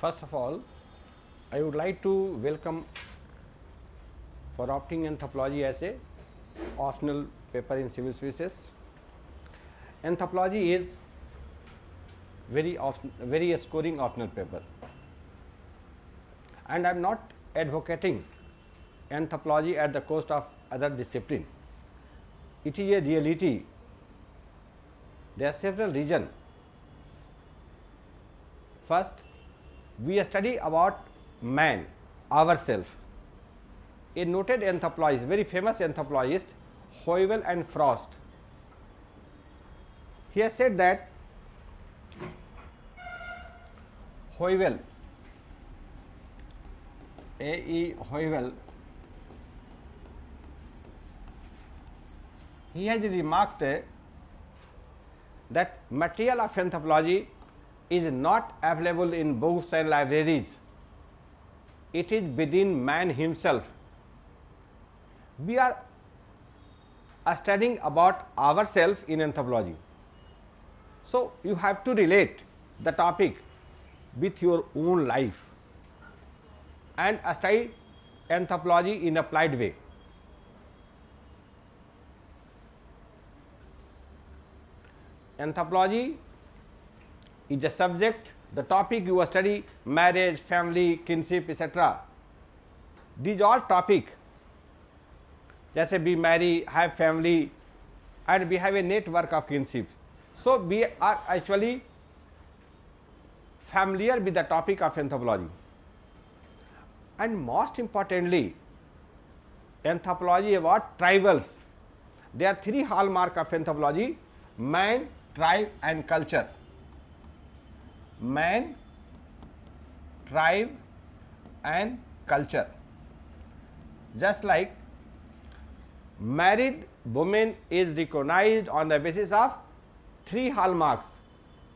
First of all, I would like to welcome for opting anthropology as a optional paper in civil services. Anthropology is very scoring optional paper, and I am not advocating anthropology at the cost of other discipline. It is a reality. There are several reasons. First, we study about man, ourselves. A noted anthropologist, very famous anthropologist, Howell and Frost, he has said that Howell, A.E. Howell, he has remarked that material of anthropology is not available in books and libraries. It is within man himself. We are studying about ourselves in anthropology. So, you have to relate the topic with your own life and study anthropology in applied way. Anthropology is the subject, the topic you study, marriage, family, kinship, etc. These all topic. जैसे we marry, have family, and we have a network of kinship. So, we are actually familiar with the topic of anthropology. And most importantly, anthropology about tribals. There are three hallmarks of anthropology: man, tribe and culture. Man, tribe and culture. Just like married woman is recognized on the basis of three hallmarks: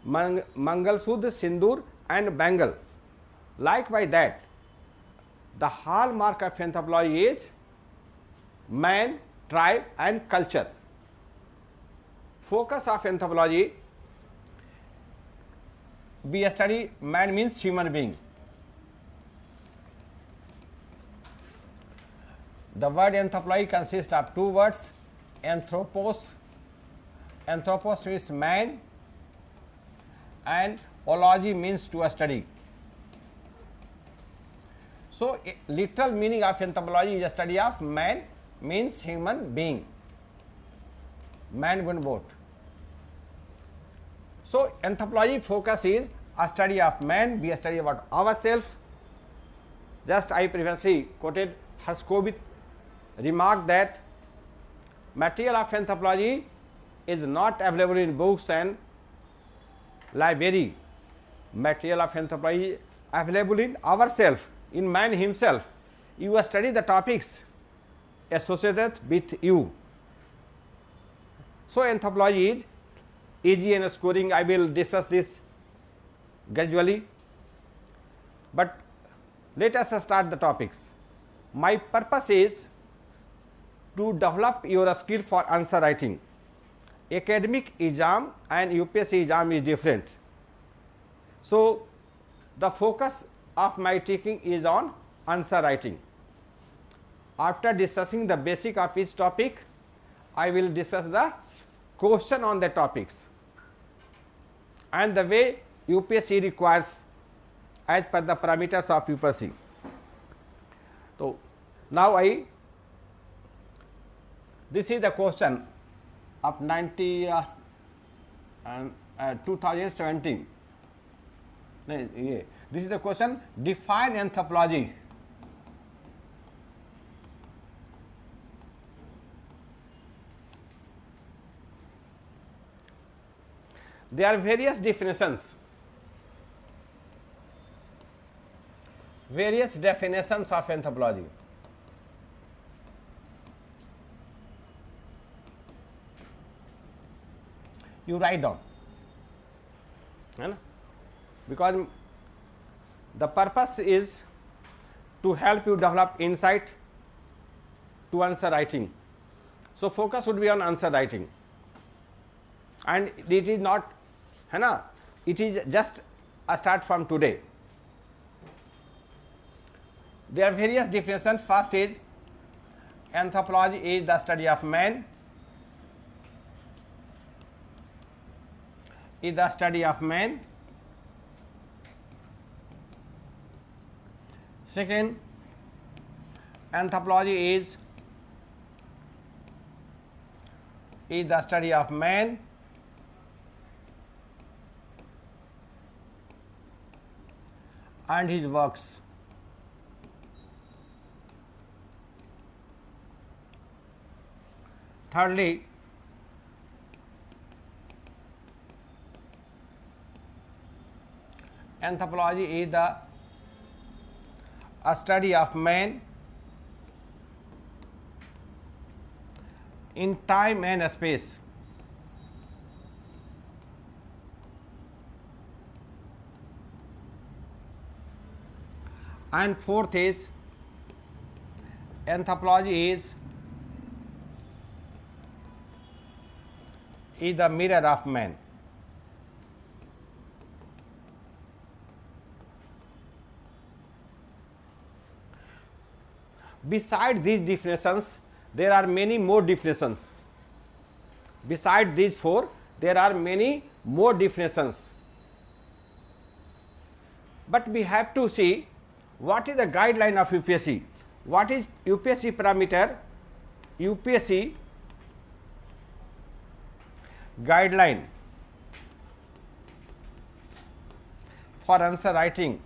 Mangal Sudra, Sindoor and Bangle. Like by that, the hallmark of anthropology is man, tribe and culture. Focus of anthropology, we study man means human being. The word anthropology consists of two words, anthropos. Anthropos means man and ology means to study. So, literal meaning of anthropology is a study of man means human being, man, woman both. So, anthropology focus is a study of man, we study about ourselves. Just I previously quoted Herskovits remarked that material of anthropology is not available in books and library. Material of anthropology available in ourselves, in man himself. You study the topics associated with you. So, anthropology is easy and scoring. I will discuss this gradually, but let us start the topics. My purpose is to develop your skill for answer writing. Academic exam and UPSC exam is different. So, the focus of my teaching is on answer writing. After discussing the basic of each topic, I will discuss the question on the topics and the way UPSC requires as per the parameters of UPSC. So, now this is the question of 2017. This is the question: define anthropology. There are various definitions. Of anthropology. You write down, because the purpose is to help you develop insight to answer writing. So, focus would be on answer writing, and it is not, it is just a start from today. There are various definitions. First is anthropology is the study of man, is the study of man. Second, anthropology is the study of man and his works. Thirdly, anthropology is a study of man in time and space. And fourth is anthropology is the mirror of man. Beside these definitions, there are many more definitions. Beside these four, there are many more definitions. But we have to see what is the guideline of UPSC. What is UPSC parameter? UPSC guideline for answer writing.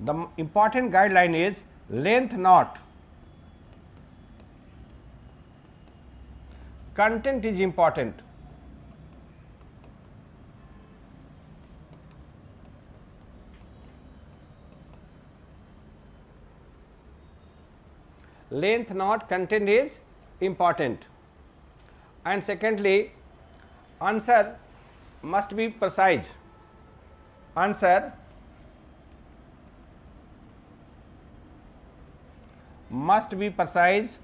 The important guideline is length not. Content is important. Length not, content is important. And secondly, answer must be precise. Answer must be precise,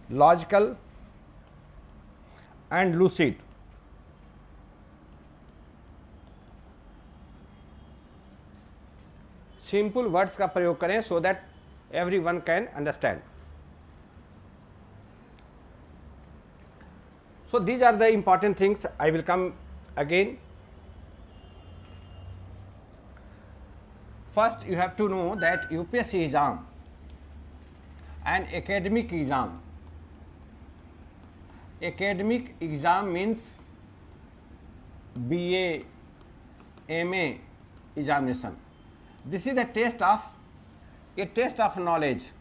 logical and lucid. Simple words का प्रयोग करें so that everyone can understand. So these are the important things. I will come again. First, you have to know that UPSC exam, an academic exam. Academic exam means BA, MA examination. This is a test of knowledge.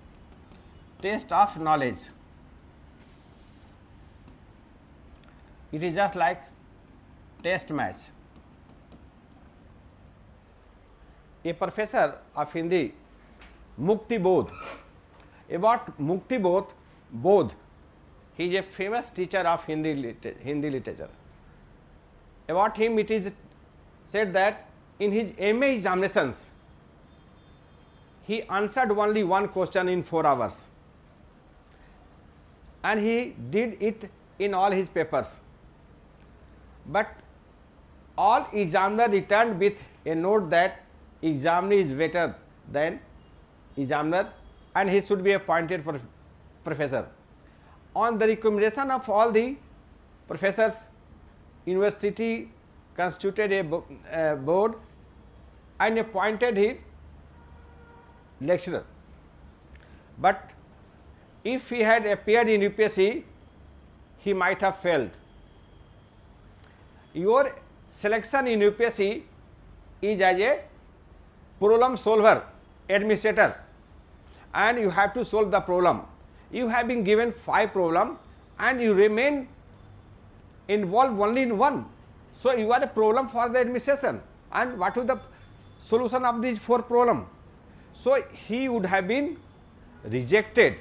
Test of knowledge. It is just like test match. A professor of Hindi, Mukti Bodh. About Mukti Bodh, he is a famous teacher of Hindi literature. About him, it is said that in his MA examinations, he answered only one question in 4 hours, and he did it in all his papers. But all examiner returned with a note that examiner is better than examiner and he should be appointed professor. On the recommendation of all the professors, university constituted a board and appointed him lecturer. But if he had appeared in UPSC, he might have failed. Your selection in UPSC is as a problem solver, administrator, and you have to solve the problem. You have been given 5 problems and you remain involved only in one. So you are a problem for the administration. And what is the solution of these 4 problems? So he would have been rejected.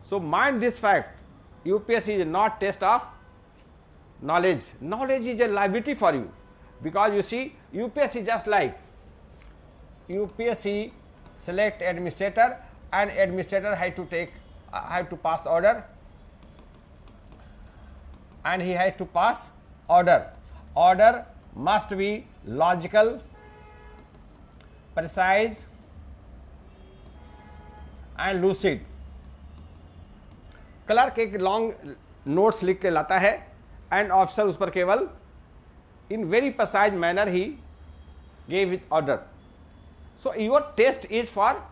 So mind this fact, UPSC is not test of knowledge. Knowledge is a liability for you, because you see UPSC just like UPSC select administrator and administrator have to pass order and he has to pass order. Order must be logical, precise and lucid. Clerk एक long notes लिख के लाता है and officer उस पर केवल in very precise manner he gave with order. So your test is for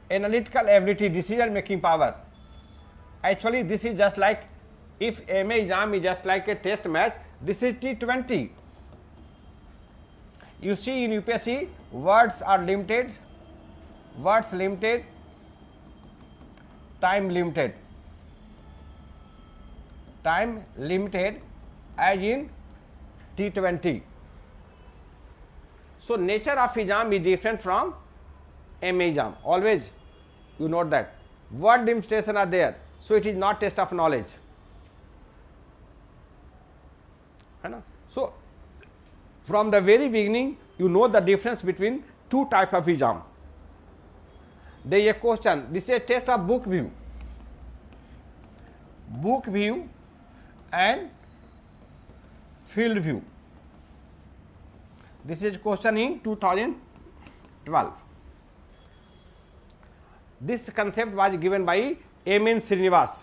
analytical ability, decision making power. Actually this is just like, if MA exam is just like a test match, this is T20. You see in UPSC words are limited, words limited, time limited, time limited as in T20. So nature of exam is different from MA exam. Always you note that word demonstration are there, so it is not test of knowledge. So from the very beginning you know the difference between two type of exam. There is a question, this is a test of book view and field view. This is question in 2012. This concept was given by M.N. Srinivas.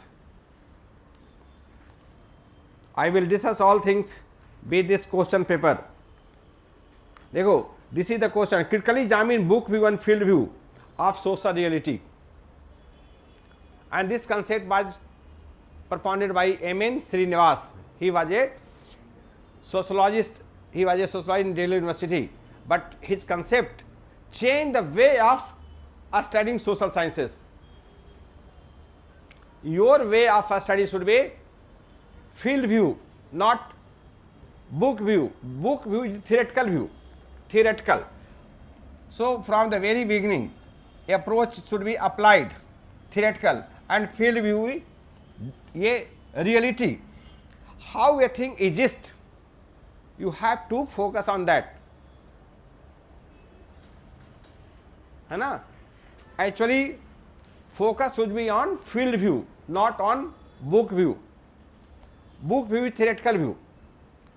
I will discuss all things with this question paper. देखो, this is the question. Critically examine book view and field view of social reality. And this concept was propounded by M.N. Srinivas. He was a sociologist. He was a sociologist in Delhi University, but his concept changed the way of studying social sciences. Your way of study should be field view, not book view. Book view is theoretical view, theoretical. So from the very beginning, approach should be applied, theoretical, and field view is a reality. How a thing exists, you have to focus on that, है ना? Actually focus should be on field view, not on book view. Book view is theoretical view.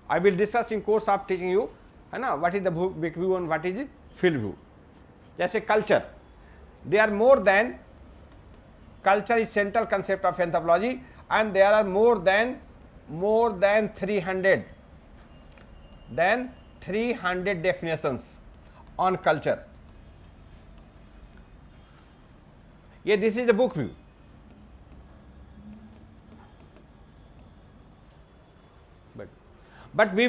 I will discuss in course of teaching you, है ना, what is the book view and what is field view. जैसे culture, they are more than, culture is central concept of anthropology, and there are more than 300 definitions on culture. Yeah, this is the book view. But we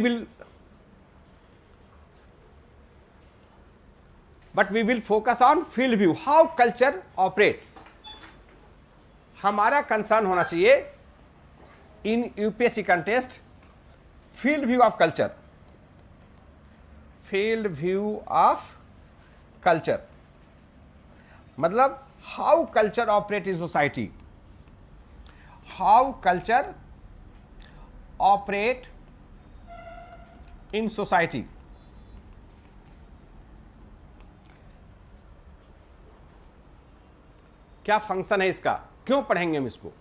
will focus on field view, how culture operate. हमारा concern होना चाहिए in UPSC contest field view of culture, field view of culture मतलब how culture operate in society, how culture operate in society. क्या function है इसका, क्यों पढ़ेंगे हम इसको.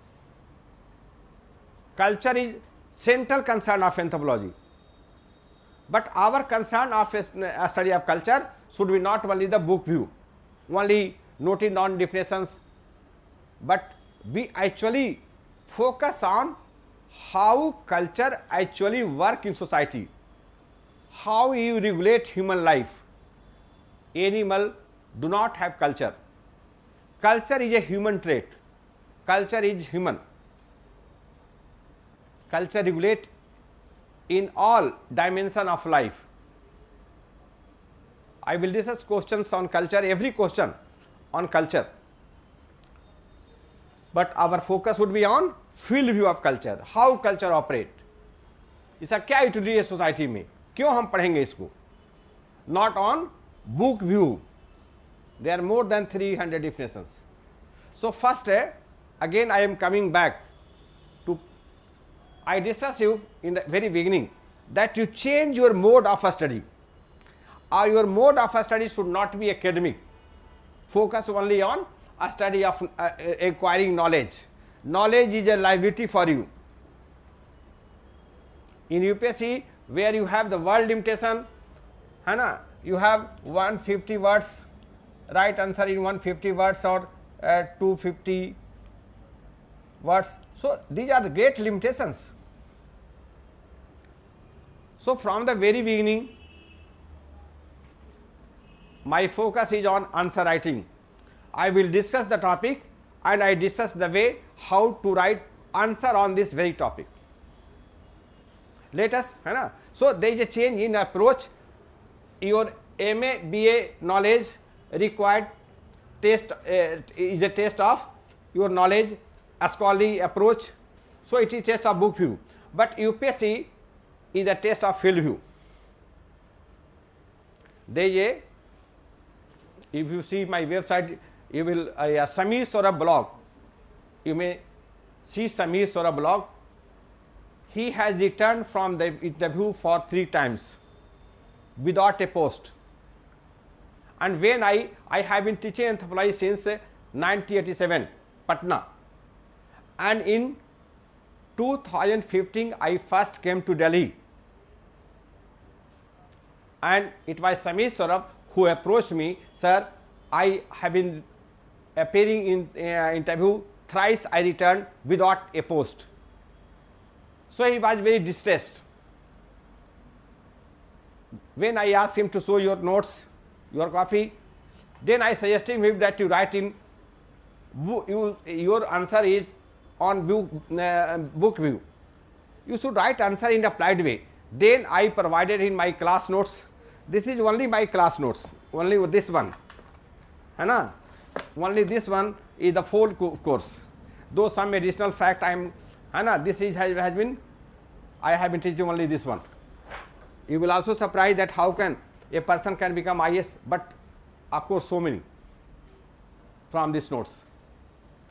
Culture is central concern of anthropology, but our concern of study of culture should be not only the book view, only noting down definitions, but we actually focus on how culture actually work in society, how you regulate human life. Animal do not have culture. Culture is a human trait. Culture is human. Culture regulate in all dimension of life. I will discuss questions on culture, every question on culture, but our focus would be on field view of culture, how culture operate. इसका क्या utility है society में, क्यों हम पढ़ेंगे इसको, not on book view. There are more than 300 definitions. So first again I am coming back to, I discussed you in the very beginning that you change your mode of study, or your mode of study should not be academic. Focus only on a study of acquiring knowledge. Knowledge is a liability for you. In UPSC, where you have the word limitation, है ना, you have 150 words, right answer in 150 words or 250 words. So these are the great limitations. So from the very beginning, my focus is on answer writing. I will discuss the topic and I discuss the way how to write answer on this very topic. Let us, है ना. So there is a change in approach. Your MA BA knowledge required test is a test of your knowledge, a scholarly approach. So it is test of book view, but UPSC is a test of field view. There is a, if you see my website, you will Sameer Saurabh blog. You may see Sameer Saurabh blog. He has returned from the interview for 3 times without a post. And when I have been teaching anthropology since 1987, Patna, and in 2015 I first came to Delhi, and it was Sameer Saurabh who approached me, sir, I have been appearing in interview, thrice I returned without a post. So he was very distressed. When I asked him to show your notes, your copy, then I suggested him that you write in your answer is on book view. You should write answer in applied way. Then I provided in my class notes. This is only my class notes, only this one, है ना? Only this one is the full course. Though some additional fact I am, है ना? This is has been, I have been teaching only this one. You will also surprise that how can a person can become IS, but of course so many from these notes.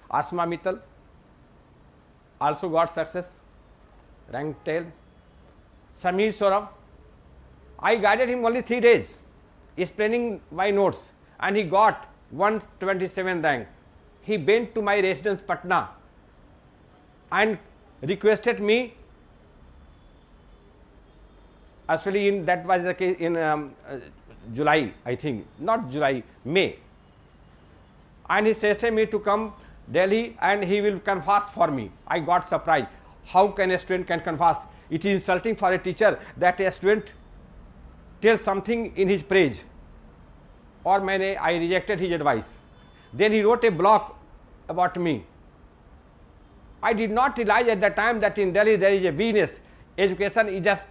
Asma Mittal also got success, rank 10. Sameer Saurabh, I guided him only 3 days explaining my notes, and he got 127 rank. He went to my residence Patna and requested me, actually in that was the case in July, I think, not July, May, and he suggested me to come Delhi and he will canvass for me. I got surprised. How can a student can canvass? It is insulting for a teacher that a student tells something in his praise. Or I rejected his advice. Then he wrote a blog about me. I did not realize at the time that in Delhi there is a business. Education is just,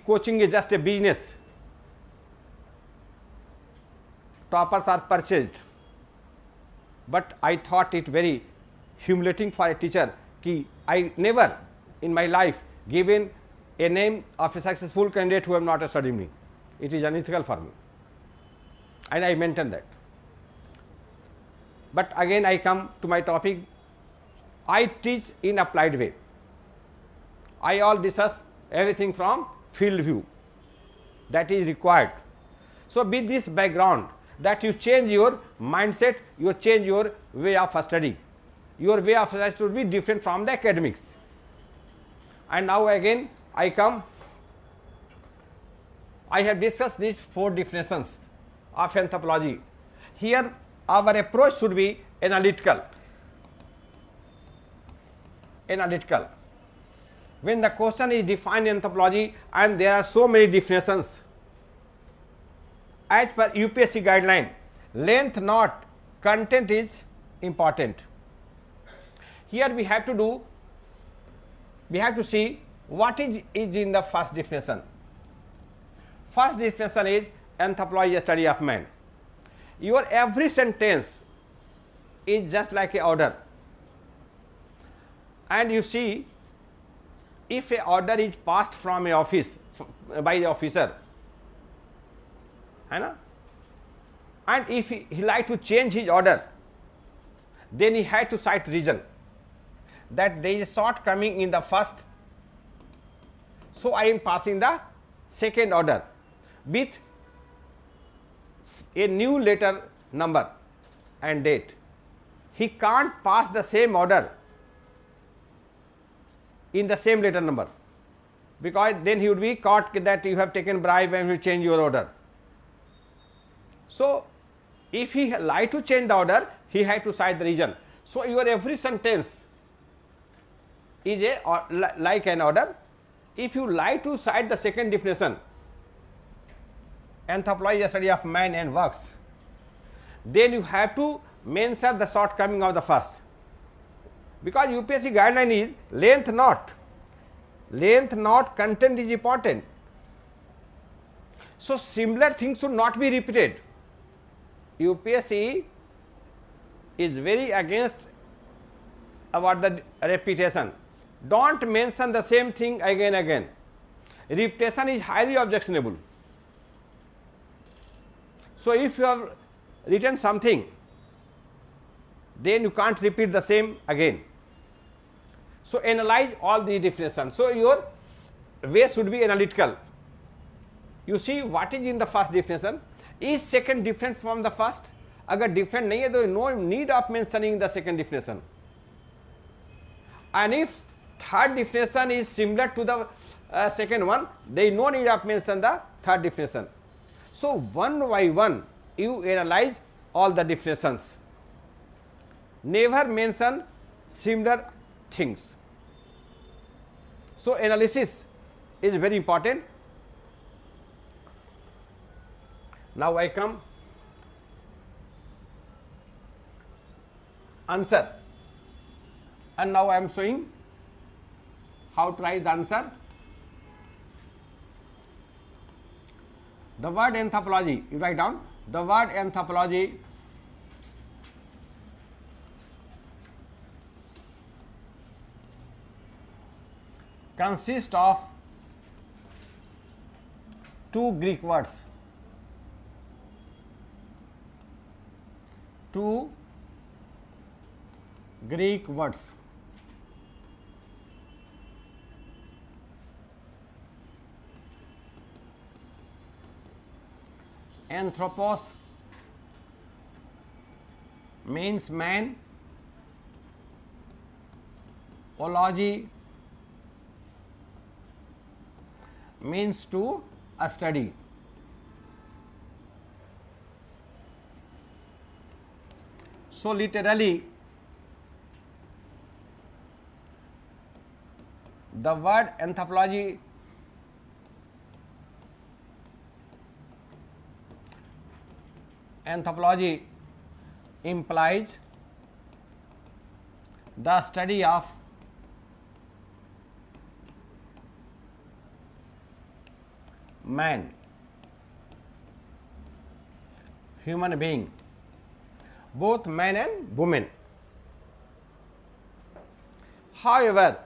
coaching is just a business. Toppers are purchased. But I thought it very humiliating for a teacher कि I never in my life given a name of a successful candidate who have not studied me. It is unethical for me, and I maintain that. But again I come to my topic. I teach in applied way. I all discuss everything from field view that is required. So with this background, that you change your mindset, you change your way of study. Your way of study should be different from the academics. And now again I come, I have discussed these 4 definitions of anthropology. Here our approach should be analytical. Analytical. When the question is defined in anthropology and there are so many definitions, as per UPSC guideline, length not, content is important. Here we have to see what is in the first definition. First definition is anthropology, a study of man. Your every sentence is just like a order, and you see if a order is passed from a office by the officer, है ना, and if he like to change his order, then he had to cite reason that there is shortcoming in the first, so I am passing the second order with a new letter number and date. He can't pass the same order in the same letter number. because then he would be caught that you have taken bribe and will change your order. So, if he like to change the order, he had to cite the reason. So, your every sentence is a or like an order. If you like to cite the second definition, anthropology is the study of man and works, then you have to mention the shortcoming of the first, because UPSC guideline is length not content is important. So, similar things should not be repeated. UPSC is very against about the repetition. Don't mention the same thing again. Repetition is highly objectionable. So, if you have written something, then you can't repeat the same again. So, analyze all the definitions. So, your way should be analytical. You see what is in the first definition. Is second different from the first? अगर different नहीं है तो no need of mentioning the second definition. And if third definition is similar to the second one, there is no need of mention the third definition. So, one by one you analyze all the definitions. Never mention similar things. So, analysis is very important. Now, I come answer, and now I am showing how to write the answer. The word anthropology, you write down the word anthropology consists of two Greek words. Two Greek words. Anthropos means man, ology means to study. So, literally the word anthropology implies the study of man, human being, both man and woman. However,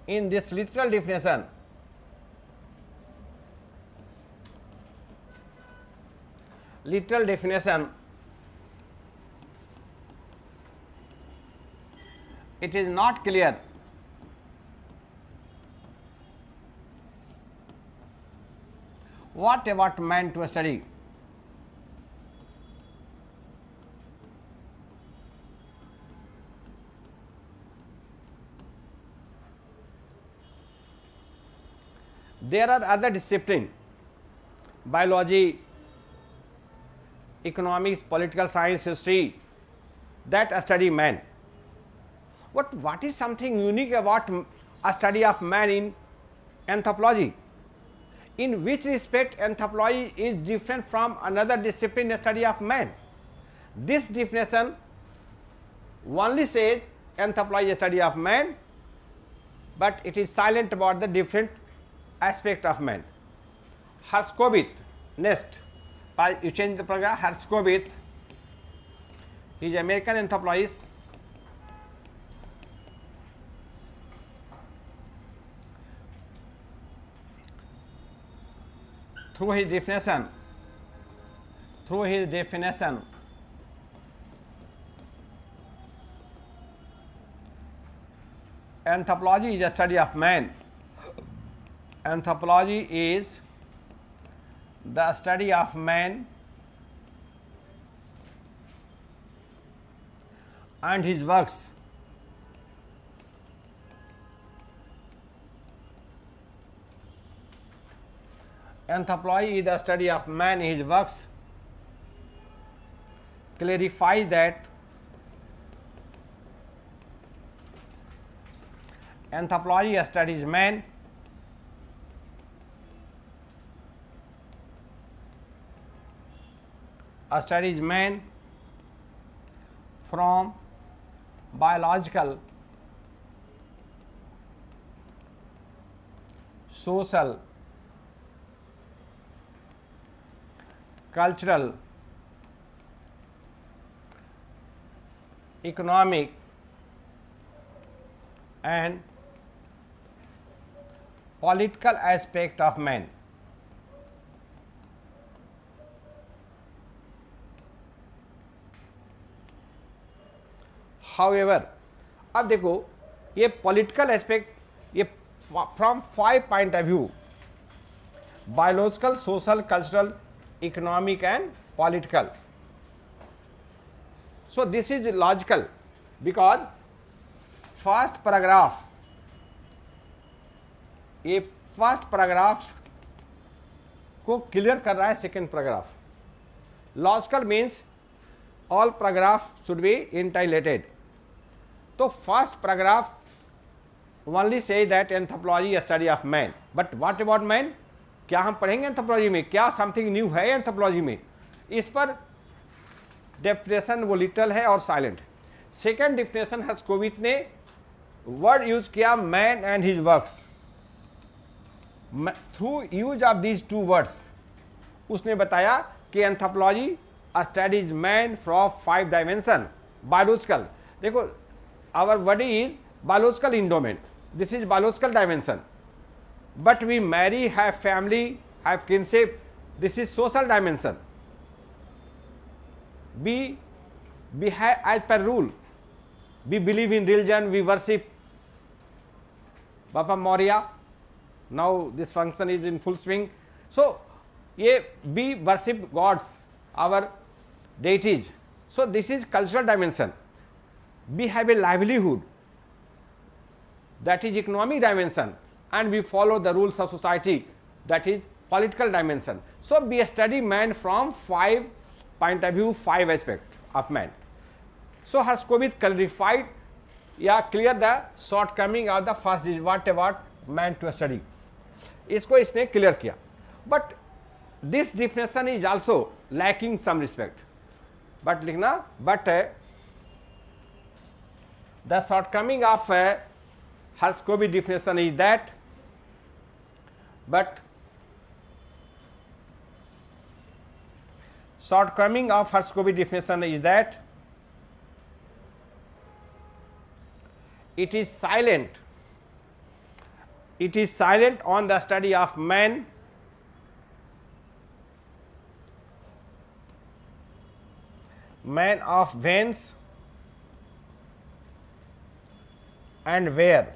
in this literal definition, it is not clear what about man to study. There are other disciplines, biology, economics, political science, history, that study man. What is something unique about a study of man in anthropology? In which respect anthropology is different from another discipline, a study of man? This definition only says anthropology is a study of man, but it is silent about the different aspect of man. Herskovit, next, you change the program. Herskovit, he is an American anthropologist. Through his definition, anthropology is a study of man. Anthropology is the study of man and his works. Anthropology is the study of man and his works. Clarifies that anthropology studies man from biological, social, cultural, economic and political aspect of man. However, अब देखो ये political aspect, ये from 5 point of view, biological, social, cultural, economic and political. So this is logical because first paragraph, ये first paragraph को clear कर रहा है second paragraph. Logical means all paragraph should be interrelated. तो first paragraph only say that anthropology study of man, but what about man? क्या हम पढ़ेंगे anthropology में? क्या समथिंग न्यू है एंथ्रोपोलॉजी में? इस पर डेफिनेशन वो लिटल है और साइलेंट. सेकेंड डेफिनेशन हर्शकोविच ने वर्ड यूज किया man and his works. Through use of these two words उसने बताया कि anthropology studies man from 5 dimension. Biological, देखो our body is biological endowment, this is biological dimension, but we marry, have family, have kinship, this is social dimension. We have as per rule, we believe in religion, we worship Bapa Maurya, now this function is in full swing. So ye we worship gods, our deities, so this is cultural dimension. We have a livelihood, that is economic dimension, and we follow the rules of society, that is political dimension. So we study man from 5 point of view, 5 aspects of man. So Hर्शकोविच clarified या clear the shortcoming of the first is what about man to study. इसको इसने clear किया, but this definition is also lacking some respect. but लिखना but the shortcoming of Hर्शकोविच definition is that, but shortcoming of Hर्शकोविच definition is that it is silent on the study of man of whence and where.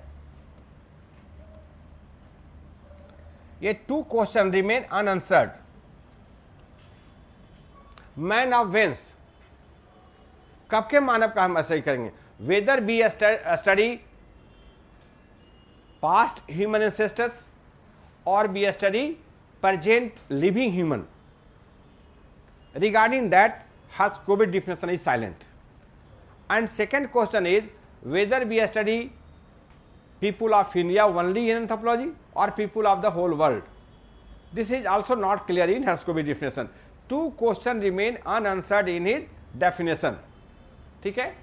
ये 2 question remain unanswered. Man of whens, कब के मानव का हम study करेंगे? Whether be study past human ancestors और be study present living human. Regarding that Herskovits definition is silent. And second question is whether we study people of India only in anthropology or people of the whole world. This is also not clear in Hर्शकोविच definition. 2 questions remain unanswered in his definition. ठीक है,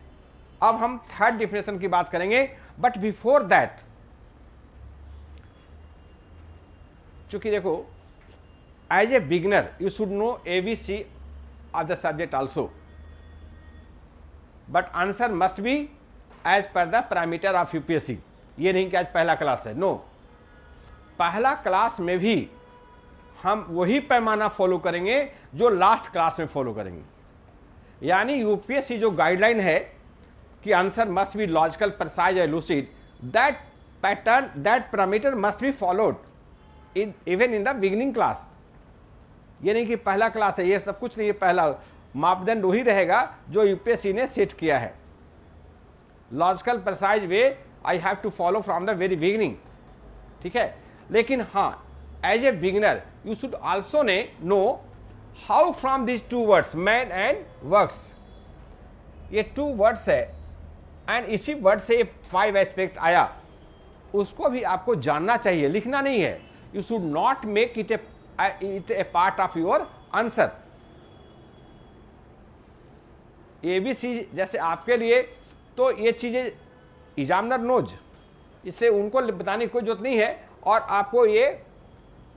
अब हम third definition की बात करेंगे, but before that, चूंकि देखो as a beginner you should know ABC of the subject also, but answer must be as per the parameter of UPSC. ये नहीं कि आज पहला क्लास है, नो, पहला क्लास में भी हम वही पैमाना फॉलो करेंगे जो लास्ट क्लास में फॉलो करेंगे. यानी यूपीएससी जो गाइडलाइन है कि answer must be logical, precise and lucid, that pattern, that parameter must be followed even in the beginning class. ये नहीं कि पहला क्लास है, ये सब कुछ नहीं, ये पहला मापदंड वही रहेगा जो यूपीएससी ने सेट किया है. Logical precise way I have to follow from the very beginning, ठीक है। लेकिन हाँ, as a beginner you should also know how from this two words man and works, ये टू वर्ड्स है एंड इसी वर्ड से 5 एस्पेक्ट आया, उसको भी आपको जानना चाहिए, लिखना नहीं है। You should not make it A part of your answer. ABC जैसे आपके लिए तो ये चीज़ें एग्जामिनर नोज, इसलिए उनको बताने की कोई जरूरत नहीं है। और आपको ये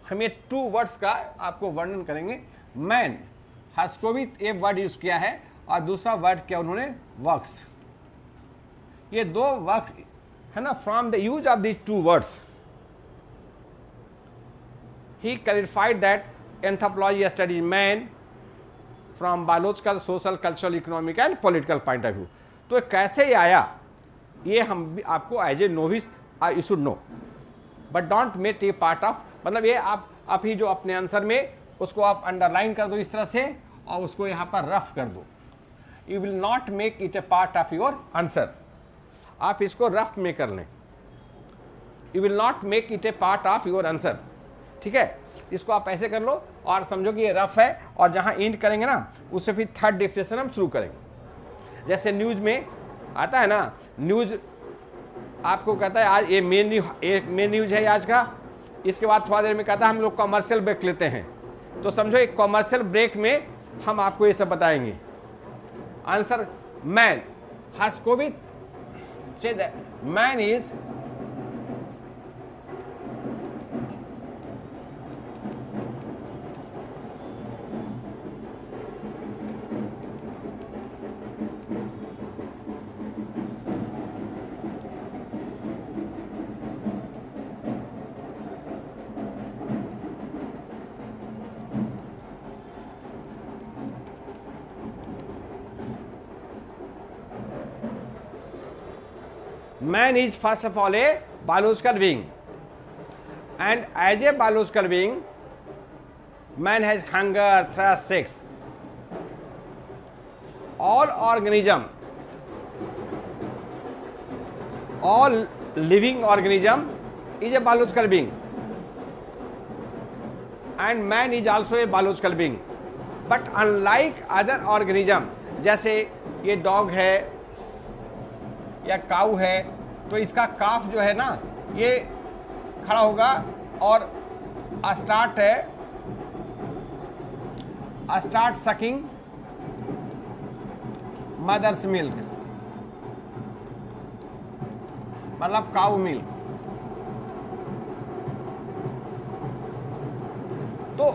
हमें 2 वर्ड्स का आपको वर्णन करेंगे। मैन, हर्ष को भी एक वर्ड यूज किया है और दूसरा वर्ड क्या उन्होंने, वर्क्स। ये 2 वर्क्स है ना, from the use of these 2 words ही clarified that anthropology studies man from biological, social, cultural, economic and political point of view. तो कैसे ये आया, ये हम भी आपको as a novice you should know, but don't make a part of, मतलब ये आप ही जो अपने आंसर में उसको आप अंडरलाइन कर दो इस तरह से और उसको यहाँ पर रफ कर दो। You will not make it A part of your answer, आप इसको रफ में कर लें। You will not make it A part of your answer, ठीक है। इसको आप ऐसे कर लो और समझो कि ये रफ है, और जहाँ एंड करेंगे ना उससे फिर 3rd डेफिनेशन हम शुरू करेंगे। जैसे न्यूज़ में आता है ना, न्यूज़ आपको कहता है आज ये मेन न्यूज़ है आज का, इसके बाद थोड़ा देर में कहता है हम लोग कॉमर्शियल ब्रेक लेते हैं। तो समझो एक कॉमर्शियल ब्रेक में हम आपको ये सब बताएंगे। आंसर मैन, हर्ष को भी say that man is man is first of all a biological being, and as a biological being man has hunger, thirst, sex. All living organism is a biological being, and man is also a biological being, but unlike other organism, जैसे ये dog है या काऊ है, तो इसका काफ जो है ना ये खड़ा होगा और स्टार्ट सकिंग मदर्स मिल्क, मतलब काऊ मिल्क। तो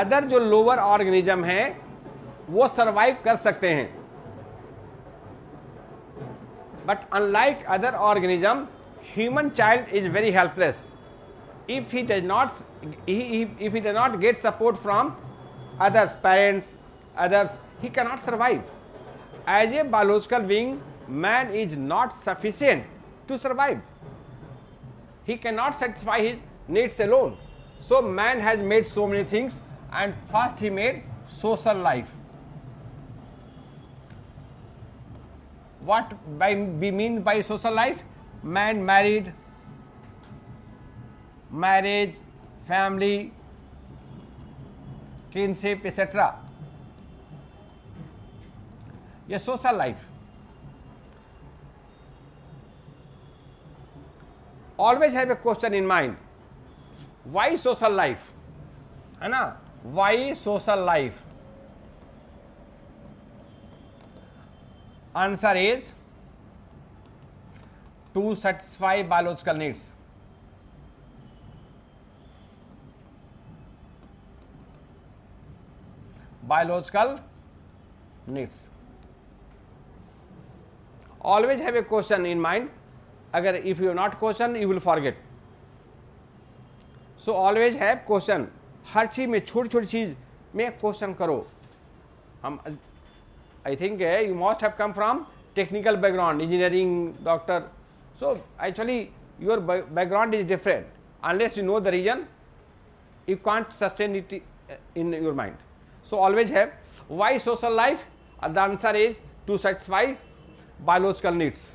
अदर जो लोअर ऑर्गेनिज्म है वो सरवाइव कर सकते हैं, but unlike other organism, human child is very helpless. If he does not get support from others, parents, others, he cannot survive. As a biological being, man is not sufficient to survive. He cannot satisfy his needs alone. So man has made so many things, and first he made social life. What we mean by social life? Man married, marriage, family, kinship, etc. ये social life. Always have a question in mind. Why social life? है ना? Why social life? Answer is to satisfy biological needs. Biological needs. Always have a question in mind. अगर if you not question, you will forget. So always have question. हर चीज में छोटी छोटी चीज में question करो. हम I think you must have come from technical background, engineering, doctor. So actually your background is different. Unless you know the reason, you can't sustain it in your mind. So always have. Why social life? The answer is to satisfy biological needs.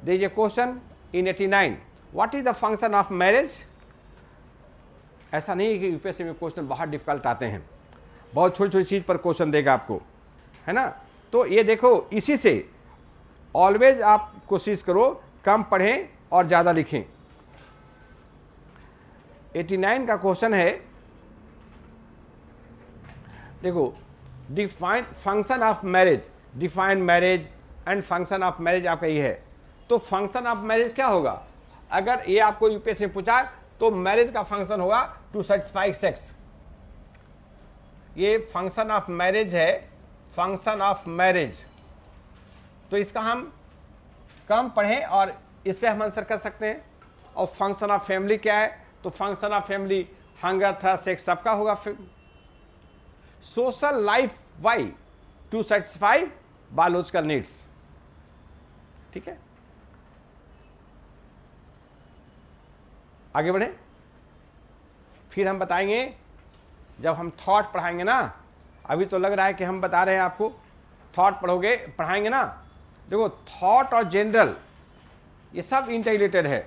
There is a question in 89, what is the function of marriage? ऐसा नहीं है कि UPSC में question बहुत difficult आते हैं, बहुत छोटी छोटी चीज़ पर क्वेश्चन देगा आपको, है ना। तो ये देखो, इसी से ऑलवेज आप कोशिश करो कम पढ़ें और ज़्यादा लिखें। 89 का क्वेश्चन है, देखो, define function of marriage, define marriage and function of marriage आपका ये है। तो फंक्शन ऑफ मैरिज क्या होगा? अगर ये आपको यूपीएससी में पूछा तो मैरिज का फंक्शन होगा टू सेटिस्फाई सेक्स। ये फंक्शन ऑफ मैरिज है, फंक्शन ऑफ मैरिज। तो इसका हम कम पढ़ें और इससे हम आंसर कर सकते हैं। और फंक्शन ऑफ फैमिली क्या है? तो function of family hunger, thirst, sex सबका होगा। Social life why? To satisfy biological needs. ठीक है, आगे बढ़े। फिर हम बताएंगे जब हम थॉट पढ़ाएंगे ना, अभी तो लग रहा है कि हम बता रहे हैं आपको, थॉट पढ़ोगे, पढ़ाएंगे ना। देखो, थॉट और जनरल ये सब इंटीग्रेटेड है,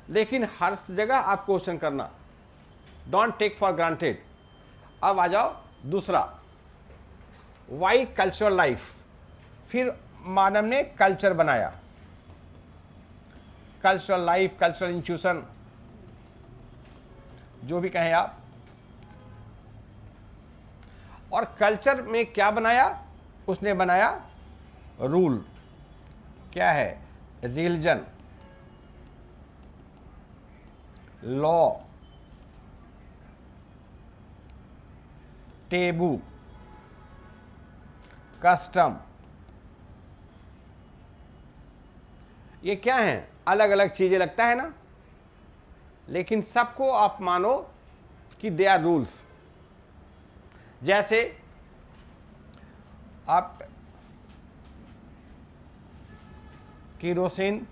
लेकिन हर जगह आप क्वेश्चन करना, डोंट टेक फॉर ग्रांटेड। अब आ जाओ दूसरा, वाई कल्चरल लाइफ। फिर मानव ने कल्चर बनाया, कल्चरल लाइफ, कल्चरल इंस्टीट्यूशन, जो भी कहें आप। और कल्चर में क्या बनाया? उसने बनाया रूल। क्या है? Religion, law, taboo, custom. ये क्या है? अलग अलग चीजें लगता है ना, लेकिन सबको आप मानो कि दे आर रूल्स। जैसे आप केरोसिन,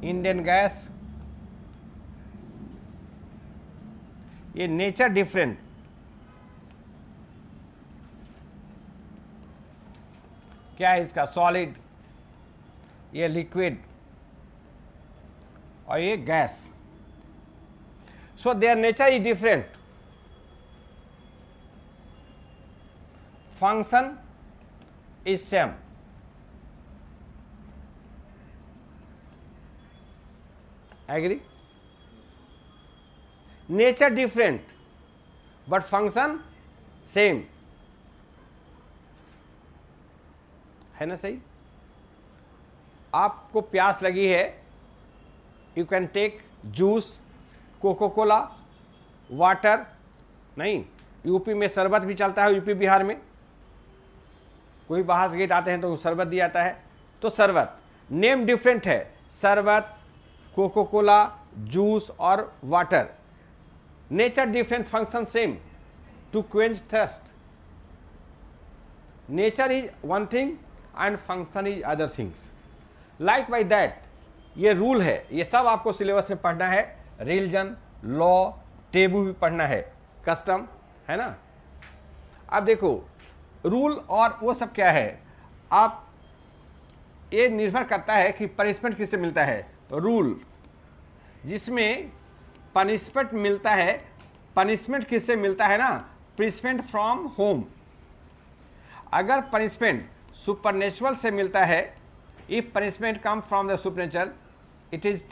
इंडियन गैस, ये नेचर डिफरेंट, क्या है इसका? सॉलिड, ये लिक्विड और ये gas. So their nature is different, function is same. Agree? Nature different but function same, है ना? सही। आपको प्यास लगी है, you can take juice, Coca Cola, water. नहीं, यूपी में शरबत भी चलता है, यूपी बिहार में कोई बाहर से गेट आते हैं तो शरबत दिया जाता है। तो शरबत, नेम डिफरेंट है, शरबत, कोको कोला, जूस और water. Nature different, function same, to quench thirst. Nature is one thing and function is other things. Like by that, ये रूल है, ये सब आपको सिलेबस में पढ़ना है। रिलीजन, लॉ, टेबू भी पढ़ना है, कस्टम, है ना। अब देखो, रूल और वो सब क्या है, आप ये निर्भर करता है कि पनिशमेंट किससे मिलता है। रूल जिसमें पनिशमेंट मिलता है, पनिशमेंट किससे मिलता है ना? Punishment from home. अगर पनिशमेंट सुपरनेचुरल से मिलता है, if punishment come from the supernatural, it is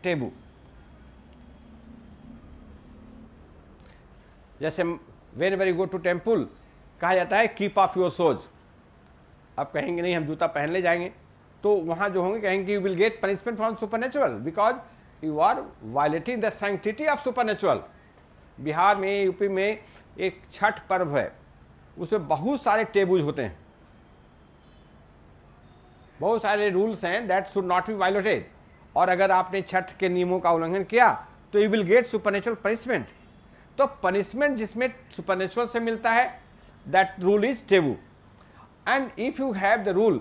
taboo. जैसे whenever you go to temple, कहा जाता है कीप ऑफ योर शूज। अब कहेंगे नहीं हम जूता पहन ले जाएंगे, तो वहां जो होंगे कहेंगे you will get punishment from supernatural because you are violating the sanctity of supernatural. Bihar में, यूपी में एक छठ पर्व है, उसमें बहुत सारे टेबूज होते हैं, बहुत सारे रूल्स हैं that should not be violated. और अगर आपने छठ के नियमों का उल्लंघन किया तो you will gate supernatural punishment. तो पनिशमेंट जिसमें सुपरनेचुरल से मिलता है, that rule is taboo. And if you have the rule,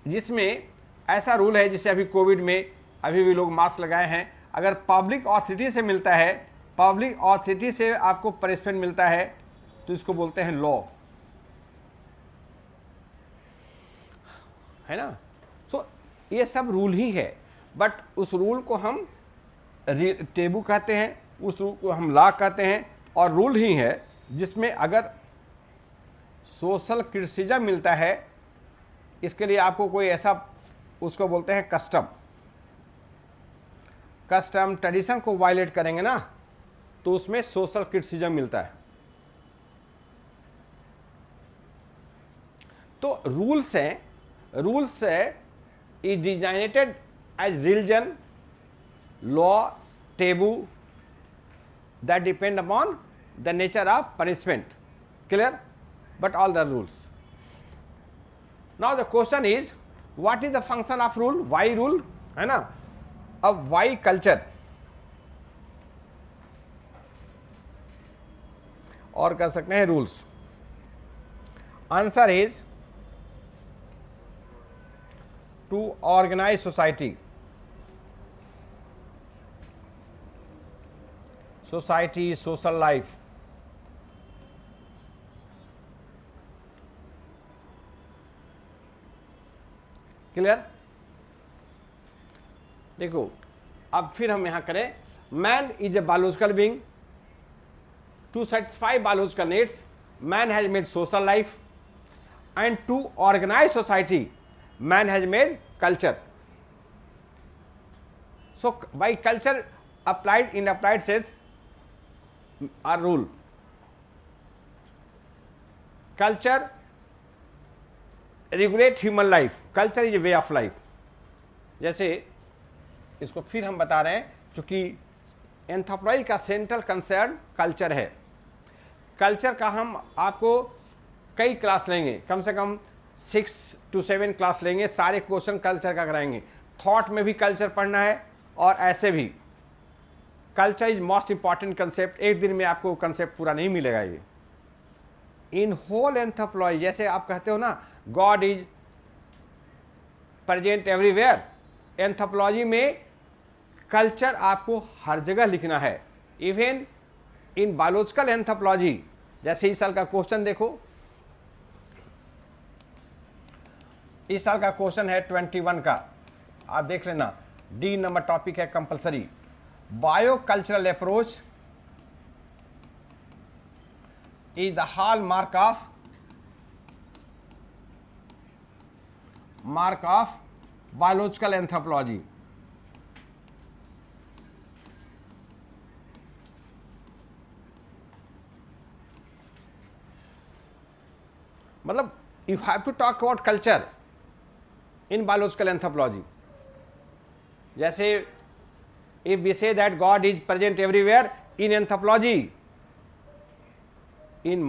जिसमें ऐसा रूल है जिसे अभी कोविड में अभी भी लोग मास्क लगाए हैं, अगर पब्लिक ऑथोरिटी से मिलता है, पब्लिक ऑथोरिटी से आपको पनिशमेंट मिलता है, तो इसको बोलते हैं लॉ, है ना। सो ये सब रूल ही है, बट उस रूल को हम टेबू कहते हैं, उस रूल को हम लॉ कहते हैं, और रूल ही है जिसमें अगर सोशल क्रिटिसिज्म मिलता है, इसके लिए आपको कोई ऐसा, उसको बोलते हैं कस्टम, कस्टम ट्रेडिशन को वायलेट करेंगे ना, तो उसमें सोशल क्रिटिसिज्म मिलता है। तो रूल्स हैं, rules is designated as religion, law, taboo that depend upon the nature of punishment, clear, but all the rules. Now the question is, what is the function of rule? Why rule, है ना। अब why culture, और कर सकते हैं rules। Answer is to organize society, social life। Clear. देखो अब फिर हम यहां करें, man is a biological being, to satisfy biological needs man has made social life, and to organise society man has made culture. So by culture applied in applied sense are rule. Culture regulate human life, culture is a way of life। जैसे इसको फिर हम बता रहे हैं, चूंकि anthropology का central concern culture है। कल्चर का हम आपको कई क्लास लेंगे, कम से कम 6 to 7 क्लास लेंगे, सारे क्वेश्चन कल्चर का कराएंगे। थॉट में भी कल्चर पढ़ना है, और ऐसे भी culture is most important concept. एक दिन में आपको कंसेप्ट पूरा नहीं मिलेगा ये। इन होल एंथ्रोपोलॉजी, जैसे आप कहते हो ना God is present everywhere, anthropology में कल्चर आपको हर जगह लिखना है। इवन इन बायोलॉजिकल एंथ्रोपोलॉजी, जैसे इस साल का क्वेश्चन देखो, इस साल का क्वेश्चन है 21 का, आप देख लेना, डी नंबर टॉपिक है compulsory. Biocultural approach is the hallmark of biological anthropology। मतलब you have to talk about culture in biological anthropology। जैसे if we say that God is present everywhere in anthropology, in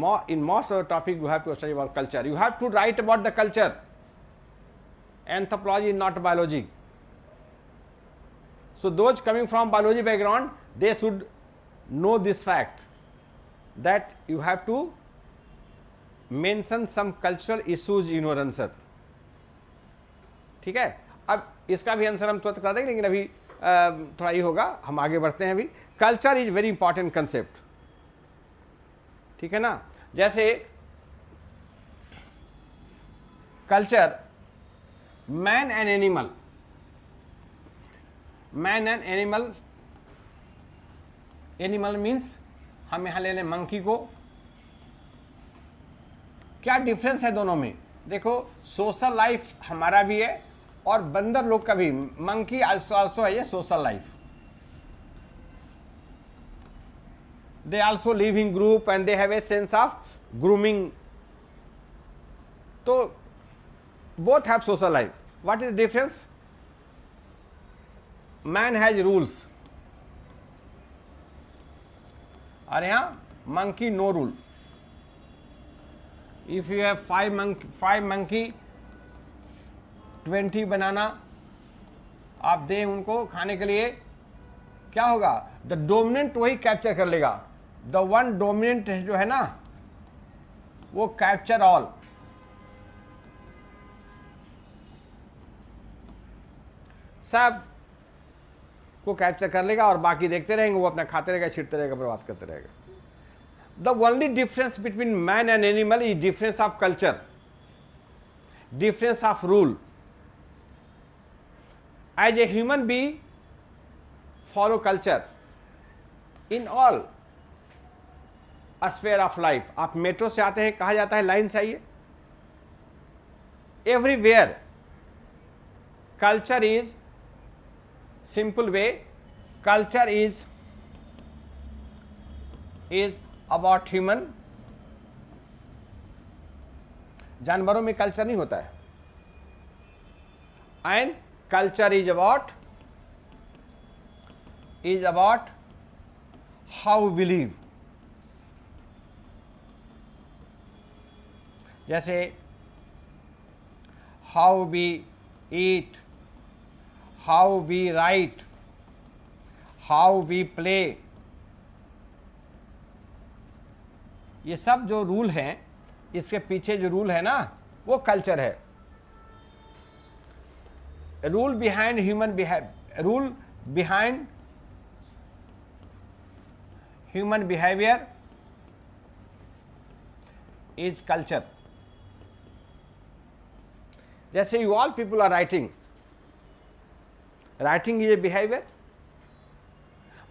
most of the topic you have to study about culture, you have to write about the culture। Anthropology is not biology, so those coming from biology background, they should know this fact that you have to mention some cultural issues in your answer। ठीक है, अब इसका भी answer हम तुरंत करा देंगे, लेकिन अभी थोड़ा ये होगा, हम आगे बढ़ते हैं। अभी culture is very important concept, ठीक है ना। जैसे culture, man and animal, man and animal, animal means हम यहां ले लें मंकी को, क्या डिफरेंस है दोनों में। देखो सोशल लाइफ हमारा भी है और बंदर लोग का भी, मंकी आल्सो है ये social life, they also live in group and they have a sense of grooming, so both have social life। what is the difference? man has rules और यहाँ monkey no rule। if you have 5 monkey 20 बनाना आप दें उनको खाने के लिए, क्या होगा, द डोमिनेंट वही कैप्चर कर लेगा, द वन डोमिनेंट जो है ना वो कैप्चर ऑल। सब को कैप्चर कर लेगा और बाकी देखते रहेंगे, वो अपना खाते रहेगा, छिड़ते रहेगा, बर्बाद करते रहेगा। The only difference between man and animal is difference of culture, difference of rule. As a human being, follow culture in all sphere of life. आप मेट्रो से आते हैं, कहा जाता है लाइन से आइए. Everywhere culture is simple way. Culture is about human. जानवरों में कल्चर नहीं होता है. And culture is about how we live. जैसे how we eat, how we write, how we play. ये सब जो रूल हैं, इसके पीछे जो रूल है ना, वो कल्चर है. Rule behind human behaviour is culture. जैसे you all people are writing is a behaviour,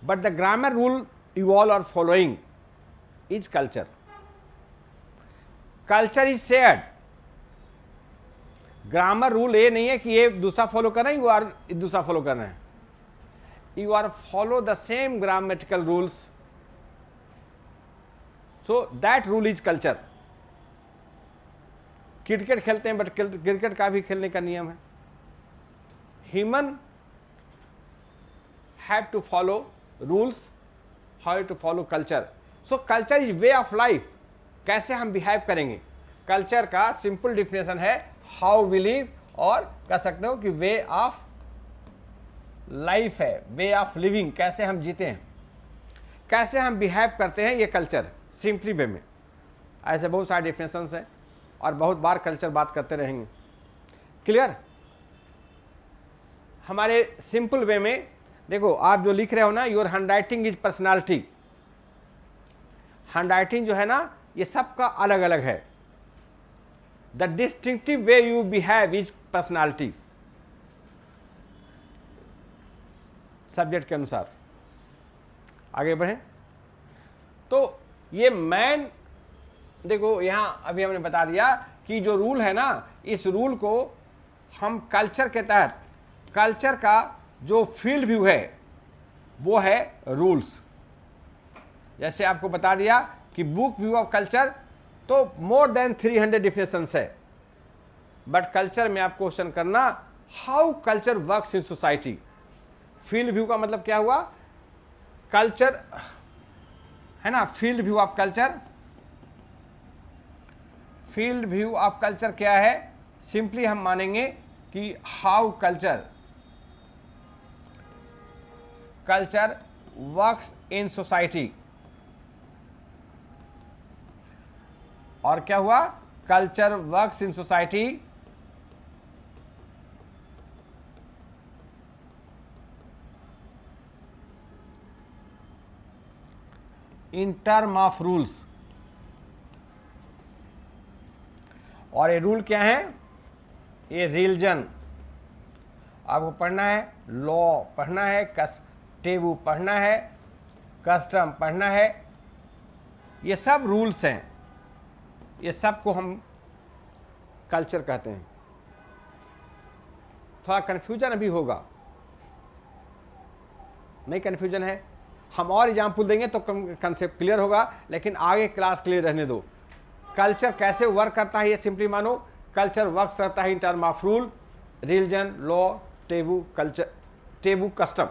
but the grammar rule you all are following is culture. Culture is shared. Grammar rule ये नहीं है कि ये दूसरा फॉलो कर रहे हैं, यू आर दूसरा फॉलो कर रहे हैं. You are follow the same grammatical rules, so that rule is culture. Cricket खेलते हैं, बट क्रिकेट का भी खेलने का नियम है. Human have to follow rules, how to follow culture. So culture is way of life. कैसे हम बिहेव करेंगे. कल्चर का सिंपल डिफिनेशन है हाउ वी लिव, और कह सकते हो कि वे ऑफ लाइफ है, वे ऑफ लिविंग. कैसे हम जीते हैं, कैसे हम बिहेव करते हैं, ये कल्चर सिंपली वे में. ऐसे बहुत सारे डिफिनेशंस हैं और बहुत बार कल्चर बात करते रहेंगे. क्लियर. हमारे सिंपल वे में देखो, आप जो लिख रहे हो ना, your handwriting is personality. Handwriting जो है ना, ये सबका अलग अलग है. The distinctive way you behave is personality. Subject के अनुसार आगे बढ़े. तो ये मैन, देखो यहां अभी हमने बता दिया कि जो रूल है ना, इस रूल को हम कल्चर के तहत, कल्चर का जो फील्ड व्यू है वो है रूल्स. जैसे आपको बता दिया कि बुक व्यू ऑफ कल्चर तो मोर देन 300 डिफिनेशंस है, बट कल्चर में आप क्वेश्चन करना how culture works in society. Field view का मतलब क्या हुआ, कल्चर है ना. Field view of culture, field view of culture क्या है. सिंपली हम मानेंगे कि how culture works in society. और क्या हुआ, culture works in society in term of rules. और ये रूल क्या है, ये रिलीजन आपको पढ़ना है, लॉ पढ़ना है, टेबू पढ़ना है, कस्टम पढ़ना है. ये सब रूल्स हैं, ये सब को हम कल्चर कहते हैं. थोड़ा कन्फ्यूजन अभी होगा, नहीं कन्फ्यूजन है. हम और एग्जाम्पल देंगे तो कंसेप्ट क्लियर होगा, लेकिन आगे क्लास क्लियर रहने दो. कल्चर कैसे वर्क करता है ये सिंपली मानो. कल्चर वर्क करता है in term of rule, religion, law, taboo, culture, taboo, custom.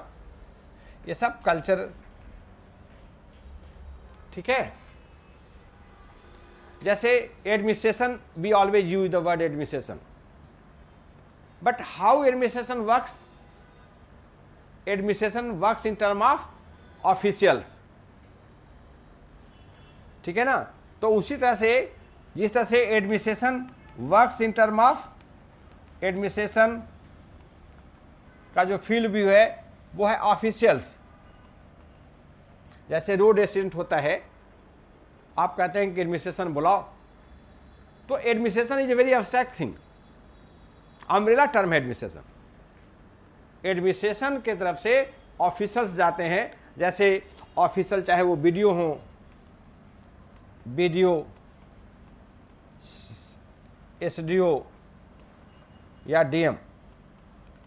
ये सब कल्चर. ठीक है. जैसे administration, we always use the word administration, but how administration works. Administration works in term of officials. ठीक है ना. तो उसी तरह से जिस तरह से administration works in term of, administration का जो फील्ड व्यू है वो है ऑफिशियल्स. जैसे रोड एक्सीडेंट होता है, आप कहते हैं कि एडमिनिस्ट्रेशन बुलाओ, तो administration is a very abstract thing, umbrella term है एडमिनिस्ट्रेशन। एडमिनिस्ट्रेशन के तरफ से ऑफिसर्स जाते हैं, जैसे ऑफिसर चाहे वो बीडीओ हो, बीडीओ, एसडीओ या डीएम,